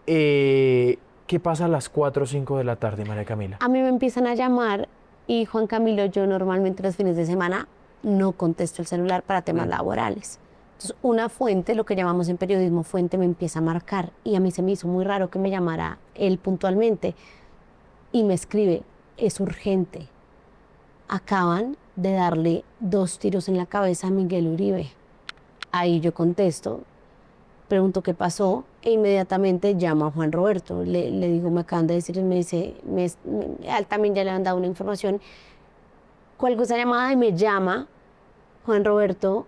¿Qué pasa a las 4 o 5 de la tarde, María Camila? A mí me empiezan a llamar y Juan Camilo, yo normalmente los fines de semana no contesto el celular para temas laborales. Entonces, una fuente, lo que llamamos en periodismo fuente, me empieza a marcar y a mí se me hizo muy raro que me llamara él puntualmente y me escribe, es urgente. Acaban de darle 2 tiros en la cabeza a Miguel Uribe. Ahí yo contesto, pregunto qué pasó e inmediatamente llamo a Juan Roberto. Le digo, me acaban de decir, me dice, a él también ya le han dado una información. Cuelgo esa llamada y me llama Juan Roberto,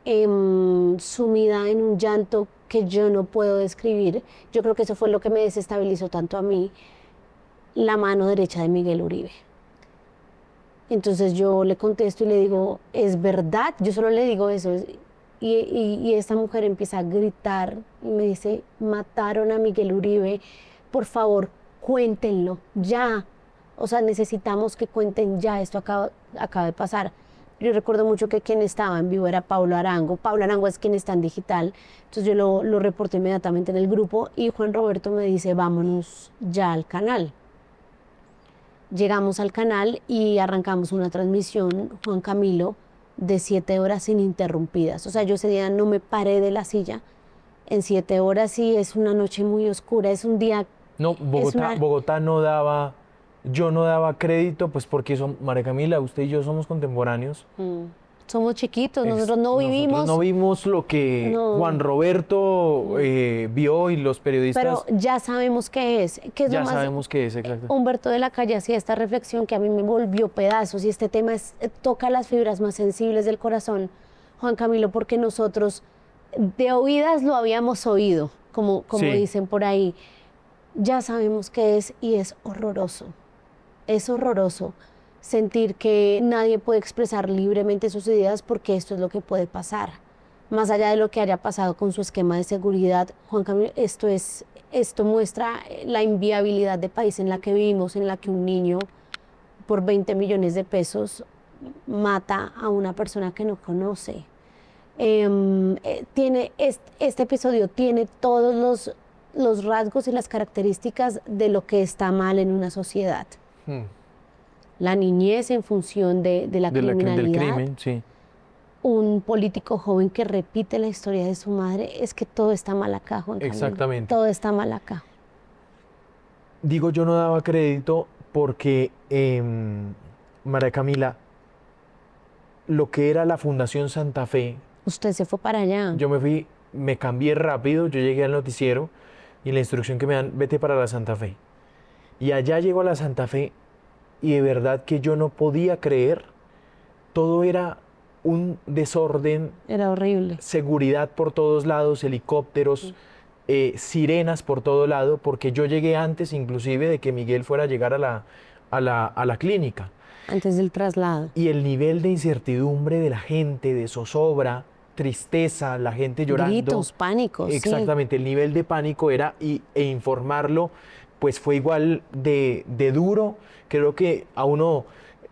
sumida en un llanto que yo no puedo describir. Yo creo que eso fue lo que me desestabilizó tanto a mí, la mano derecha de Miguel Uribe. Entonces yo le contesto y le digo, ¿es verdad? Yo solo le digo eso. Y esta mujer empieza a gritar y me dice, mataron a Miguel Uribe, por favor, cuéntenlo, ya. O sea, necesitamos que cuenten ya, esto acaba de pasar. Yo recuerdo mucho que quien estaba en vivo era Paulo Arango. Paulo Arango es quien está en digital. Entonces yo lo reporté inmediatamente en el grupo y Juan Roberto me dice, vámonos ya al canal. Llegamos al canal y arrancamos una transmisión, Juan Camilo, de 7 horas ininterrumpidas. O sea, yo ese día no me paré de la silla en 7 horas y es una noche muy oscura, es un día... No, Bogotá no daba... Yo no daba crédito, pues porque María Camila, usted y yo somos contemporáneos. Somos chiquitos, nosotros no vimos lo que Juan Roberto vio y los periodistas. Pero ya sabemos qué es. Sabemos qué es, exacto. Humberto de la Calle hacía esta reflexión que a mí me volvió pedazos y este tema toca las fibras más sensibles del corazón, Juan Camilo, porque nosotros de oídas lo habíamos oído, como dicen por ahí. Ya sabemos qué es y es horroroso. Es horroroso sentir que nadie puede expresar libremente sus ideas porque esto es lo que puede pasar. Más allá de lo que haya pasado con su esquema de seguridad, Juan Camilo, esto muestra la inviabilidad de país en la que vivimos, en la que un niño por 20 millones de pesos mata a una persona que no conoce. Este episodio tiene todos los rasgos y las características de lo que está mal en una sociedad. La niñez en función de la criminalidad, del crimen, sí. Un político joven que repite la historia de su madre, es que todo está mal acá, Juan Camilo. Exactamente. Todo está mal acá. Digo, yo no daba crédito porque, María Camila, lo que era la Fundación Santa Fe... Usted se fue para allá. Yo me cambié rápido, yo llegué al noticiero y la instrucción que me dan, vete para la Santa Fe. Y allá llego a la Santa Fe y de verdad que yo no podía creer, todo era un desorden. Era horrible. Seguridad por todos lados, helicópteros, sirenas por todo lado, porque yo llegué antes inclusive de que Miguel fuera a llegar a la clínica. Antes del traslado. Y el nivel de incertidumbre de la gente, de zozobra, tristeza, la gente llorando. Gritos, pánicos. Exactamente, el nivel de pánico era, e informarlo, pues fue igual de duro. Creo que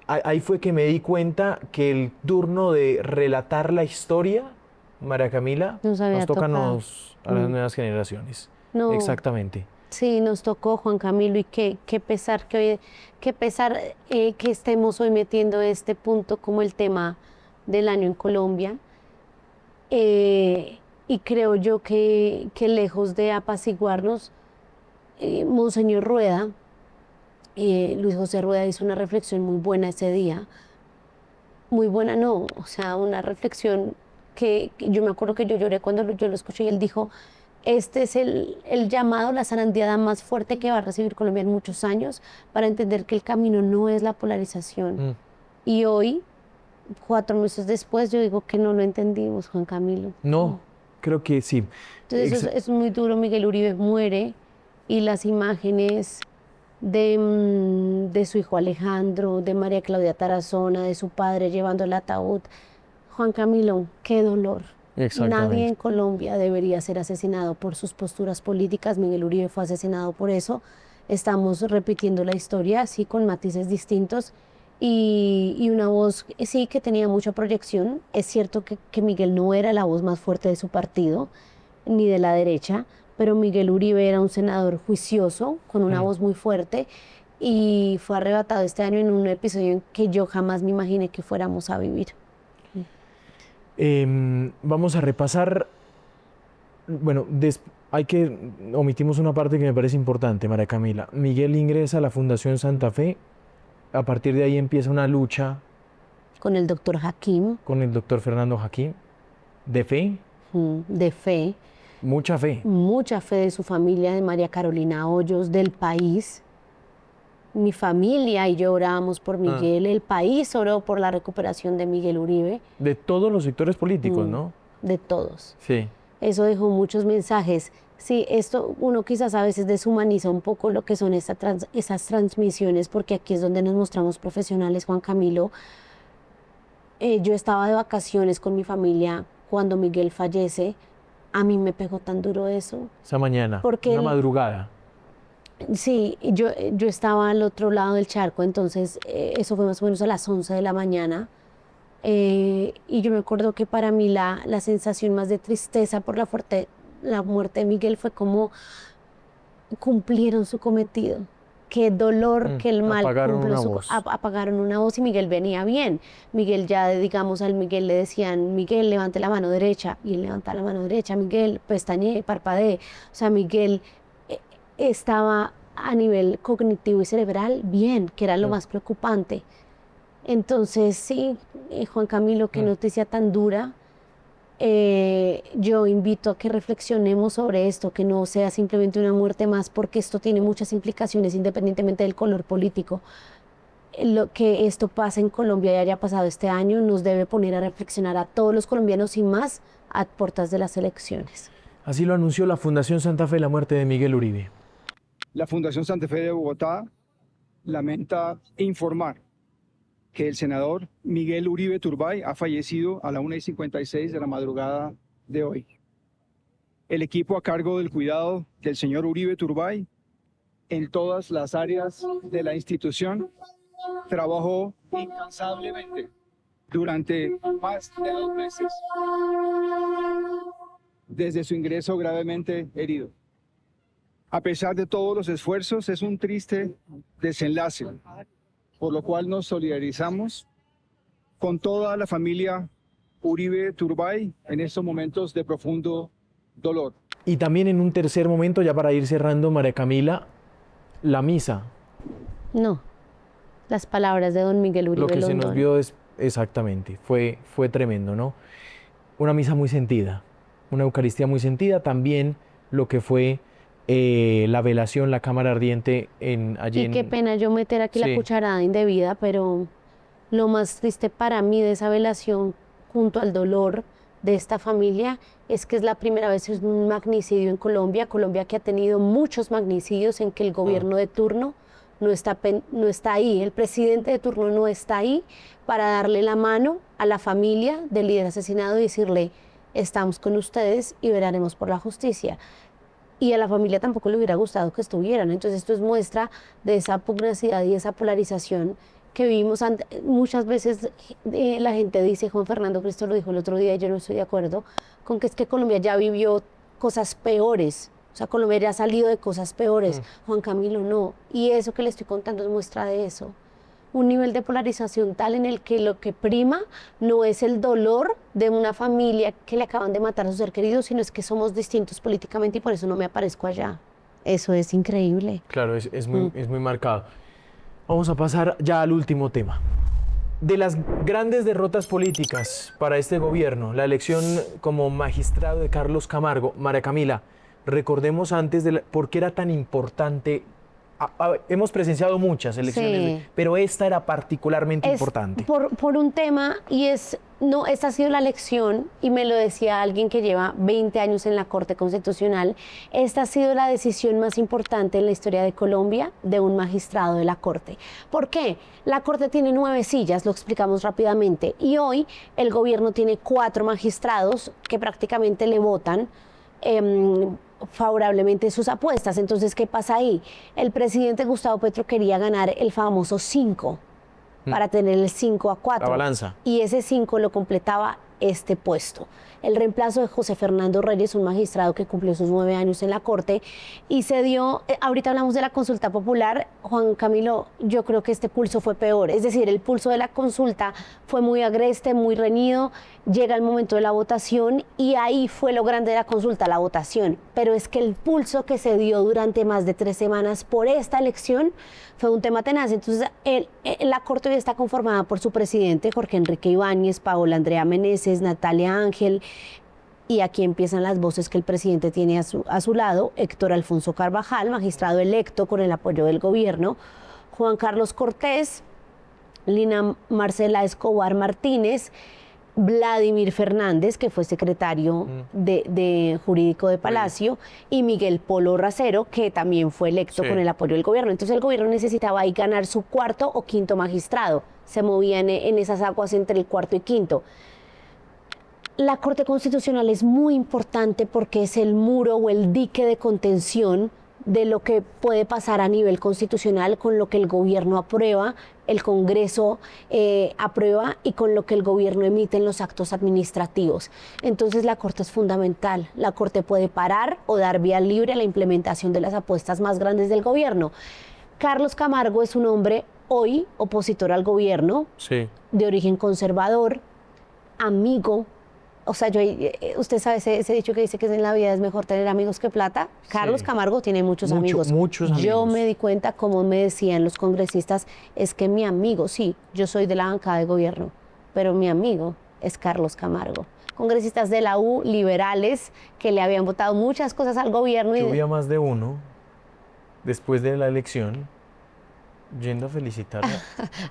ahí fue que me di cuenta que el turno de relatar la historia, María Camila, nos toca a las nuevas generaciones. No. Exactamente. Sí, nos tocó, Juan Camilo, y qué pesar que estemos hoy metiendo este punto como el tema del año en Colombia. Y creo yo que lejos de apaciguarnos, Monseñor Rueda, Luis José Rueda hizo una reflexión muy buena ese día. Muy buena no, o sea, una reflexión que yo me acuerdo que yo lloré cuando yo lo escuché y él dijo, este es el llamado, la zarandeada más fuerte que va a recibir Colombia en muchos años para entender que el camino no es la polarización. Y hoy, 4 meses después, yo digo que no lo entendimos, Juan Camilo. No, creo que sí. Entonces es muy duro, Miguel Uribe muere y las imágenes de su hijo Alejandro, de María Claudia Tarazona, de su padre llevando el ataúd. Juan Camilo, qué dolor. Nadie en Colombia debería ser asesinado por sus posturas políticas. Miguel Uribe fue asesinado por eso. Estamos repitiendo la historia, sí, con matices distintos y una voz, sí, que tenía mucha proyección. Es cierto que Miguel no era la voz más fuerte de su partido, ni de la derecha, pero Miguel Uribe era un senador juicioso, con una voz muy fuerte, y fue arrebatado este año en un episodio en que yo jamás me imaginé que fuéramos a vivir. Vamos a repasar, bueno, omitimos una parte que me parece importante, María Camila. Miguel ingresa a la Fundación Santa Fe, a partir de ahí empieza una lucha. Con el doctor Hakim. Con el doctor Fernando Hakim. ¿De fe? De fe. Mucha fe. Mucha fe de su familia, de María Carolina Hoyos, del país. Mi familia y yo orábamos por Miguel, el país oró por la recuperación de Miguel Uribe. De todos los sectores políticos, ¿no? De todos. Sí. Eso dejó muchos mensajes. Sí, esto uno quizás a veces deshumaniza un poco lo que son esas transmisiones, porque aquí es donde nos mostramos profesionales, Juan Camilo. Yo estaba de vacaciones con mi familia cuando Miguel fallece. A mí me pegó tan duro eso. Esa mañana, una madrugada. Sí, yo estaba al otro lado del charco, entonces eso fue más o menos a las 11 de la mañana. Y yo me acuerdo que para mí la sensación más de tristeza por la muerte de Miguel fue como cumplieron su cometido. Qué dolor, que el mal apagaron una voz y Miguel venía bien. Miguel ya, digamos, al Miguel le decían, Miguel, levante la mano derecha, y él levanta la mano derecha, Miguel, pestañee, parpadee. O sea, Miguel estaba a nivel cognitivo y cerebral bien, que era lo más preocupante. Entonces, sí, Juan Camilo, qué noticia tan dura. Yo invito a que reflexionemos sobre esto, que no sea simplemente una muerte más, porque esto tiene muchas implicaciones independientemente del color político. Lo que esto pasa en Colombia y haya pasado este año nos debe poner a reflexionar a todos los colombianos y más a puertas de las elecciones. Así lo anunció la Fundación Santa Fe, la muerte de Miguel Uribe. La Fundación Santa Fe de Bogotá lamenta informar que el senador Miguel Uribe Turbay ha fallecido a la 1:56 de la madrugada de hoy. El equipo a cargo del cuidado del señor Uribe Turbay en todas las áreas de la institución trabajó incansablemente durante más de 2 meses desde su ingreso gravemente herido. A pesar de todos los esfuerzos, es un triste desenlace, por lo cual nos solidarizamos con toda la familia Uribe Turbay en estos momentos de profundo dolor. Y también en un tercer momento, ya para ir cerrando, María Camila, la misa. No, las palabras de don Miguel Uribe Lo que Londón. se nos vio exactamente, fue tremendo, ¿no? Una misa muy sentida, una Eucaristía muy sentida, también lo que fue la velación, la cámara ardiente allí. Y qué pena yo meter aquí la cucharada indebida, pero lo más triste para mí de esa velación, junto al dolor de esta familia, es que es la primera vez que es un magnicidio en Colombia. Colombia que ha tenido muchos magnicidios en que el gobierno de turno no está ahí, el presidente de turno no está ahí para darle la mano a la familia del líder asesinado y decirle, estamos con ustedes y velaremos por la justicia. Y a la familia tampoco le hubiera gustado que estuvieran. Entonces esto es muestra de esa pugnacidad y esa polarización que vivimos. Muchas veces la gente dice, Juan Fernando Cristo lo dijo el otro día y yo no estoy de acuerdo, con que es que Colombia ya vivió cosas peores. O sea, Colombia ya ha salido de cosas peores. Juan Camilo no. Y eso que le estoy contando es muestra de eso. Un nivel de polarización tal en el que lo que prima no es el dolor de una familia que le acaban de matar a su ser querido, sino es que somos distintos políticamente y por eso no me aparezco allá. Eso es increíble. Claro, es muy marcado. Vamos a pasar ya al último tema. De las grandes derrotas políticas para este gobierno, la elección como magistrado de Carlos Camargo. María Camila, recordemos antes por qué era tan importante hemos presenciado muchas elecciones, Sí. pero esta era particularmente importante. Por un tema, y esta ha sido la lección, y me lo decía alguien que lleva 20 años en la Corte Constitucional, esta ha sido la decisión más importante en la historia de Colombia de un magistrado de la Corte. ¿Por qué? La Corte tiene 9 sillas, lo explicamos rápidamente, y hoy el gobierno tiene 4 magistrados que prácticamente le votan favorablemente sus apuestas. Entonces, ¿qué pasa ahí? El presidente Gustavo Petro quería ganar el famoso 5 para tener el 5-4. La balanza. Y ese 5 lo completaba este puesto. El reemplazo de José Fernando Reyes, un magistrado que cumplió sus 9 años en la Corte, y se dio, ahorita hablamos de la consulta popular, Juan Camilo, yo creo que este pulso fue peor, es decir, el pulso de la consulta fue muy agreste, muy reñido, llega el momento de la votación y ahí fue lo grande de la consulta, la votación, pero es que el pulso que se dio durante más de 3 semanas por esta elección fue un tema tenaz. Entonces, la Corte hoy está conformada por su presidente, Jorge Enrique Ibáñez, Paola Andrea Meneses, Natalia Ángel, y aquí empiezan las voces que el presidente tiene a su lado: Héctor Alfonso Carvajal, magistrado electo con el apoyo del gobierno, Juan Carlos Cortés, Lina Marcela Escobar Martínez, Vladimir Fernández, que fue secretario de jurídico de Palacio, y Miguel Polo Racero, que también fue electo con el apoyo del gobierno. Entonces el gobierno necesitaba ahí ganar su 4º o 5º magistrado. Se movían en esas aguas entre el 4º y 5º. La Corte Constitucional es muy importante porque es el muro o el dique de contención de lo que puede pasar a nivel constitucional con lo que el gobierno aprueba, el Congreso aprueba y con lo que el gobierno emite en los actos administrativos. Entonces la Corte es fundamental. La Corte puede parar o dar vía libre a la implementación de las apuestas más grandes del gobierno. Carlos Camargo es un hombre hoy opositor al gobierno, de origen conservador, amigo. O sea, usted sabe ese dicho que dice que en la vida es mejor tener amigos que plata. Carlos Camargo tiene muchos amigos. Muchos amigos. Yo me di cuenta, como me decían los congresistas, es que mi amigo, sí, yo soy de la bancada de gobierno, pero mi amigo es Carlos Camargo. Congresistas de la U, liberales, que le habían votado muchas cosas al gobierno. Yo vi a más de uno, después de la elección, yendo a felicitar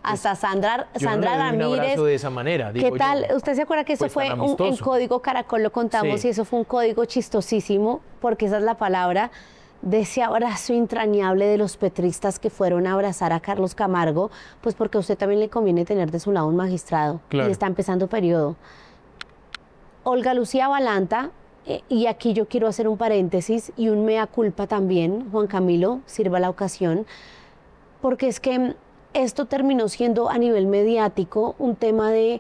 hasta Sandra Ramírez. Un abrazo de esa manera. ¿Qué tal? ¿Usted se acuerda que eso fue en Código Caracol? Lo contamos, y eso fue un código chistosísimo, porque esa es la palabra, de ese abrazo entrañable de los petristas que fueron a abrazar a Carlos Camargo, pues porque a usted también le conviene tener de su lado un magistrado. Claro. Y está empezando periodo. Olga Lucía Balanta, y aquí yo quiero hacer un paréntesis y un mea culpa también, Juan Camilo, sirva la ocasión, porque es que esto terminó siendo a nivel mediático un tema de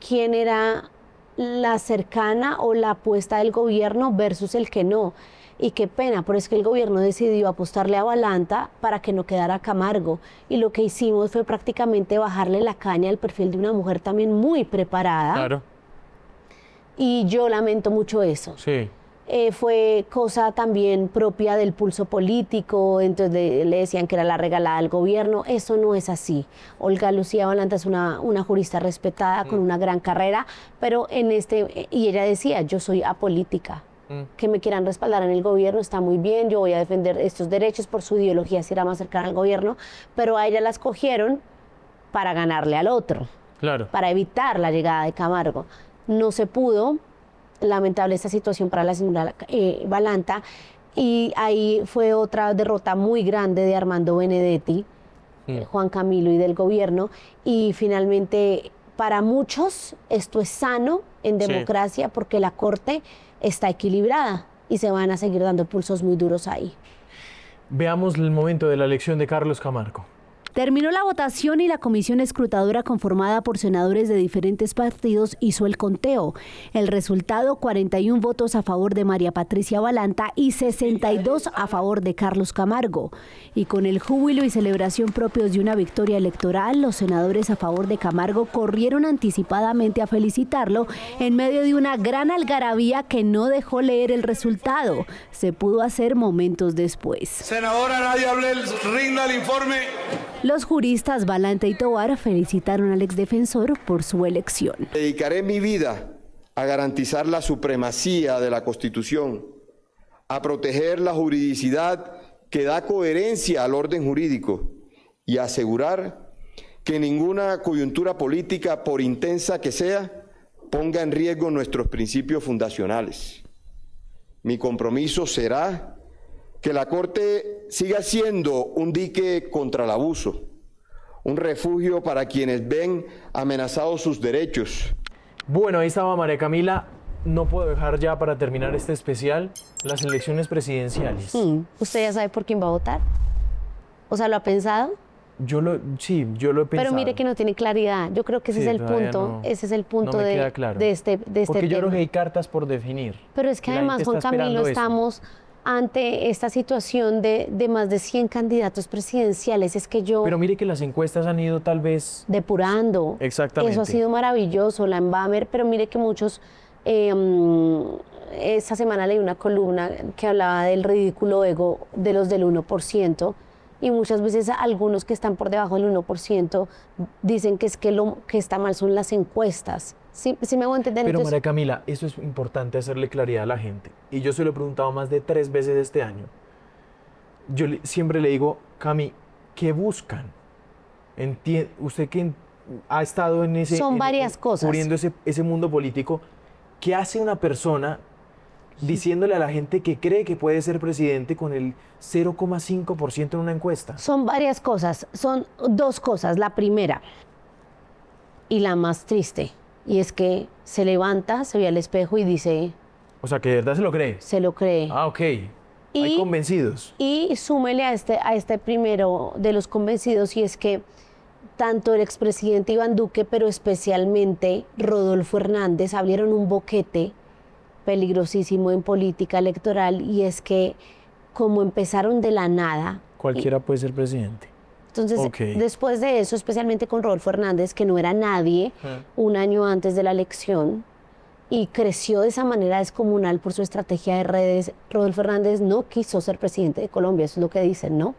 quién era la cercana o la apuesta del gobierno versus el que no. Y qué pena, pero es que el gobierno decidió apostarle a Balanta para que no quedara Camargo. Y lo que hicimos fue prácticamente bajarle la caña al perfil de una mujer también muy preparada. Claro. Y yo lamento mucho eso. Sí. Fue cosa también propia del pulso político, entonces le decían que era la regalada al gobierno. Eso no es así. Olga Lucía Balanta es una jurista respetada, con una gran carrera, pero y ella decía, yo soy apolítica. Que me quieran respaldar en el gobierno está muy bien, yo voy a defender estos derechos por su ideología, si era más cercana al gobierno, pero a ella la escogieron para ganarle al otro, para evitar la llegada de Camargo. No se pudo. Lamentable esta situación para la señora Balanta, y ahí fue otra derrota muy grande de Armando Benedetti, Juan Camilo, y del gobierno, y finalmente para muchos esto es sano en democracia, porque la Corte está equilibrada y se van a seguir dando pulsos muy duros ahí. Veamos el momento de la elección de Carlos Camargo. Terminó la votación y la comisión escrutadora, conformada por senadores de diferentes partidos, hizo el conteo. El resultado: 41 votos a favor de María Patricia Balanta y 62 a favor de Carlos Camargo. Y con el júbilo y celebración propios de una victoria electoral, los senadores a favor de Camargo corrieron anticipadamente a felicitarlo en medio de una gran algarabía que no dejó leer el resultado. Se pudo hacer momentos después. Senadora, nadie hable, rinda el informe. Los juristas Balanta y Tovar felicitaron al exdefensor por su elección. Dedicaré mi vida a garantizar la supremacía de la Constitución, a proteger la juridicidad que da coherencia al orden jurídico y asegurar que ninguna coyuntura política, por intensa que sea, ponga en riesgo nuestros principios fundacionales. Mi compromiso será que la Corte siga siendo un dique contra el abuso, un refugio para quienes ven amenazados sus derechos. Bueno, ahí estaba María Camila. No puedo dejar ya para terminar este especial las elecciones presidenciales. ¿Usted ya sabe por quién va a votar? O sea, ¿lo ha pensado? Sí, yo lo he pensado. Pero mire que no tiene claridad. Yo creo que ese es el punto. Ese es el punto de este Porque yo creo tema. que hay cartas por definir. Pero es que además, Juan Camilo, estamos ante esta situación de más de 100 candidatos presidenciales. Es que Pero mire que las encuestas han ido tal vez depurando. Exactamente. Eso ha sido maravilloso, la Embamer, pero mire que muchos... esta semana leí una columna que hablaba del ridículo ego de los del 1%, y muchas veces algunos que están por debajo del 1% dicen que es que lo que está mal son las encuestas. ¿Sí me hago entender? Pero Entonces, María Camila, eso es importante hacerle claridad a la gente. Y yo se lo he preguntado más de 3 veces este año. Yo siempre le digo, Cami, ¿qué buscan? Usted que ha estado en ese... Son varias cosas. Cubriendo ese mundo político. ¿Qué hace una persona diciéndole a la gente que cree que puede ser presidente con el 0,5% en una encuesta? Son varias cosas. Son 2 cosas. La primera, y la más triste, y es que se levanta, se ve al espejo y dice... O sea, que de verdad se lo cree. Se lo cree. Ah, ok. Hay convencidos. Y súmele a este primero de los convencidos, y es que tanto el expresidente Iván Duque, pero especialmente Rodolfo Hernández, abrieron un boquete peligrosísimo en política electoral, y es que como empezaron de la nada... Cualquiera puede ser presidente. Entonces, después de eso, especialmente con Rodolfo Hernández, que no era nadie un año antes de la elección, y creció de esa manera descomunal por su estrategia de redes, Rodolfo Hernández no quiso ser presidente de Colombia, eso es lo que dicen, ¿no?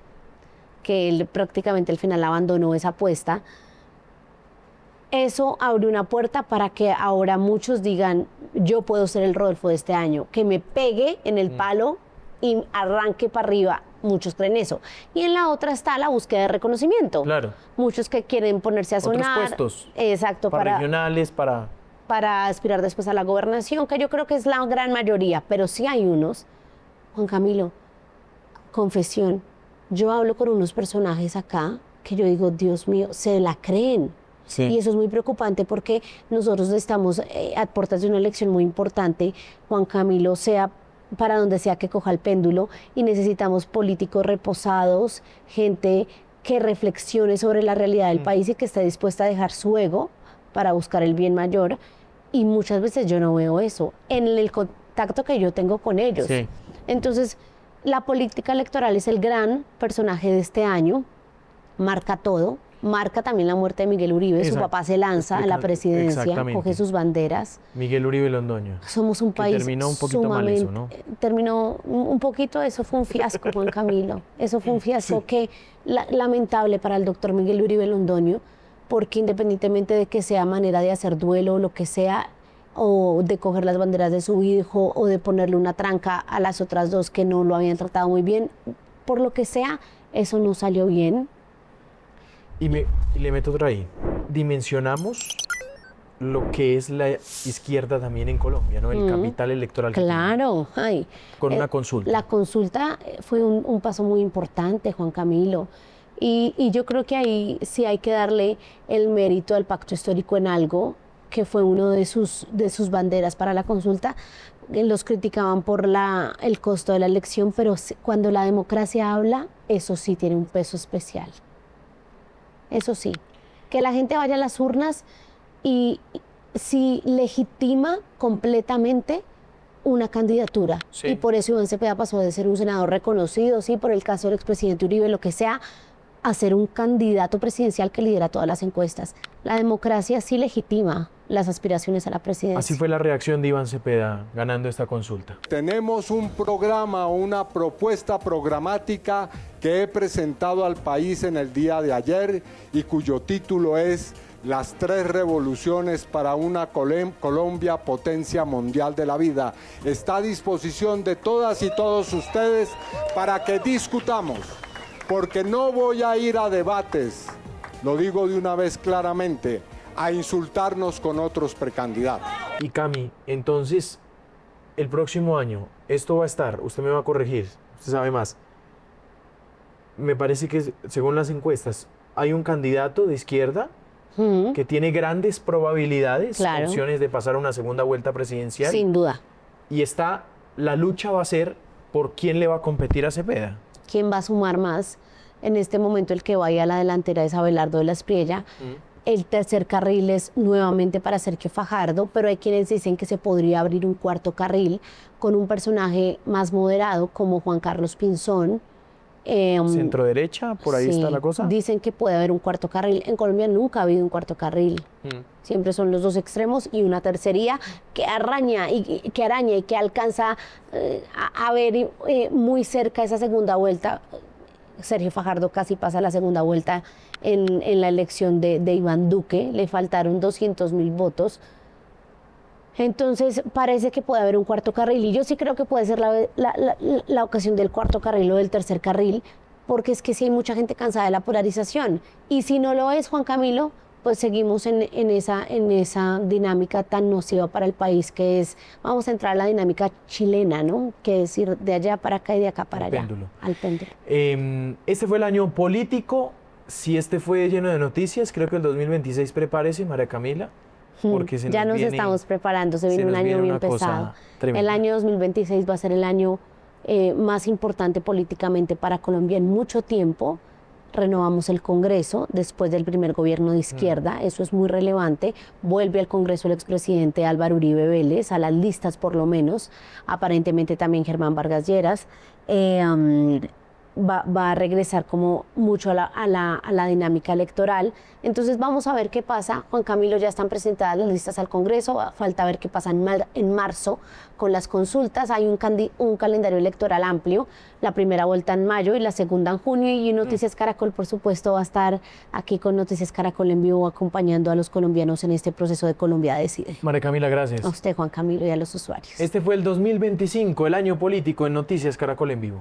Que él prácticamente al final abandonó esa apuesta. Eso abre una puerta para que ahora muchos digan, yo puedo ser el Rodolfo de este año, que me pegue en el palo y arranque para arriba. Muchos creen eso. Y en la otra está la búsqueda de reconocimiento. Claro. Muchos que quieren ponerse a sonar. Otros puestos. Exacto. Para regionales, para aspirar después a la gobernación, que yo creo que es la gran mayoría, pero sí hay unos. Juan Camilo, confesión, yo hablo con unos personajes acá que yo digo, Dios mío, se la creen. Sí. Y eso es muy preocupante porque nosotros estamos a puertas de una elección muy importante, Juan Camilo, sea para donde sea que coja el péndulo, y necesitamos políticos reposados, gente que reflexione sobre la realidad del país y que esté dispuesta a dejar su ego para buscar el bien mayor. Y muchas veces yo no veo eso en el contacto que yo tengo con ellos. Sí. Entonces, la política electoral es el gran personaje de este año, marca todo, marca también la muerte de Miguel Uribe. Exacto. Su papá se lanza a la presidencia, coge sus banderas. Miguel Uribe Londoño. Somos un país terminó un poquito mal eso, ¿no? Terminó un poquito, eso fue un fiasco, Juan Camilo. Eso fue un fiasco que lamentable para el doctor Miguel Uribe Londoño, porque independientemente de que sea manera de hacer duelo o lo que sea, o de coger las banderas de su hijo, o de ponerle una tranca a las otras 2 que no lo habían tratado muy bien, por lo que sea, eso no salió bien. Y le meto otra ahí. Dimensionamos lo que es la izquierda también en Colombia, ¿no? El capital electoral. Claro. Con una consulta. La consulta fue un paso muy importante, Juan Camilo. Y yo creo que ahí sí hay que darle el mérito al pacto histórico en algo, que fue uno de sus banderas para la consulta. Los criticaban por el costo de la elección, pero cuando la democracia habla, eso sí tiene un peso especial. Eso sí, que la gente vaya a las urnas y si legitima completamente una candidatura. Sí. Y por eso Iván Cepeda pasó de ser un senador reconocido, sí, por el caso del expresidente Uribe, lo que sea, a ser un candidato presidencial que lidera todas las encuestas. La democracia sí legitima las aspiraciones a la presidencia. Así fue la reacción de Iván Cepeda ganando esta consulta. Tenemos un programa, una propuesta programática que he presentado al país en el día de ayer y cuyo título es las 3 revoluciones para una Colombia potencia mundial de la vida. Está a disposición de todas y todos ustedes para que discutamos, porque no voy a ir a debates, lo digo de una vez claramente, a insultarnos con otros precandidatos. Y Cami, entonces, el próximo año, esto va a estar, usted me va a corregir, usted sabe más. Me parece que, según las encuestas, hay un candidato de izquierda que tiene grandes probabilidades, opciones de pasar a una segunda vuelta presidencial. Sin duda. Y la lucha va a ser por quién le va a competir a Cepeda. ¿Quién va a sumar más? En este momento el que vaya a la delantera es Abelardo de la Espriella. El tercer carril es nuevamente para Sergio Fajardo, pero hay quienes dicen que se podría abrir un cuarto carril con un personaje más moderado como Juan Carlos Pinzón. Centro derecha, por ahí está la cosa. Dicen que puede haber un cuarto carril. En Colombia nunca ha habido un cuarto carril. Siempre son los dos extremos y una tercería que araña y que alcanza a ver muy cerca esa segunda vuelta. Sergio Fajardo casi pasa la segunda vuelta en la elección de Iván Duque. Le faltaron 200.000 votos. Entonces parece que puede haber un cuarto carril y yo sí creo que puede ser la ocasión del cuarto carril o del tercer carril, porque es que sí hay mucha gente cansada de la polarización y si no lo es, Juan Camilo, pues seguimos en esa dinámica tan nociva para el país que es, vamos a entrar a la dinámica chilena, ¿no? Que es ir de allá para acá y de acá para allá. Péndulo. Al péndulo. Este fue el año político, si este fue lleno de noticias, creo que el 2026 prepárese, María Camila. Porque ya nos estamos preparando, se viene un año bien pesado. El año 2026 va a ser el año más importante políticamente para Colombia en mucho tiempo. Renovamos el Congreso después del primer gobierno de izquierda, eso es muy relevante. Vuelve al Congreso el expresidente Álvaro Uribe Vélez, a las listas por lo menos, aparentemente también Germán Vargas Lleras. Va a regresar como mucho a la dinámica electoral. Entonces vamos a ver qué pasa. Juan Camilo, ya están presentadas las listas al Congreso, falta ver qué pasa en marzo con las consultas. Hay un calendario electoral amplio, la primera vuelta en mayo y la segunda en junio, y Noticias Caracol, por supuesto, va a estar aquí con Noticias Caracol en vivo acompañando a los colombianos en este proceso de Colombia Decide. María Camila, gracias. A usted, Juan Camilo, y a los usuarios. Este fue el 2025, el año político en Noticias Caracol en vivo.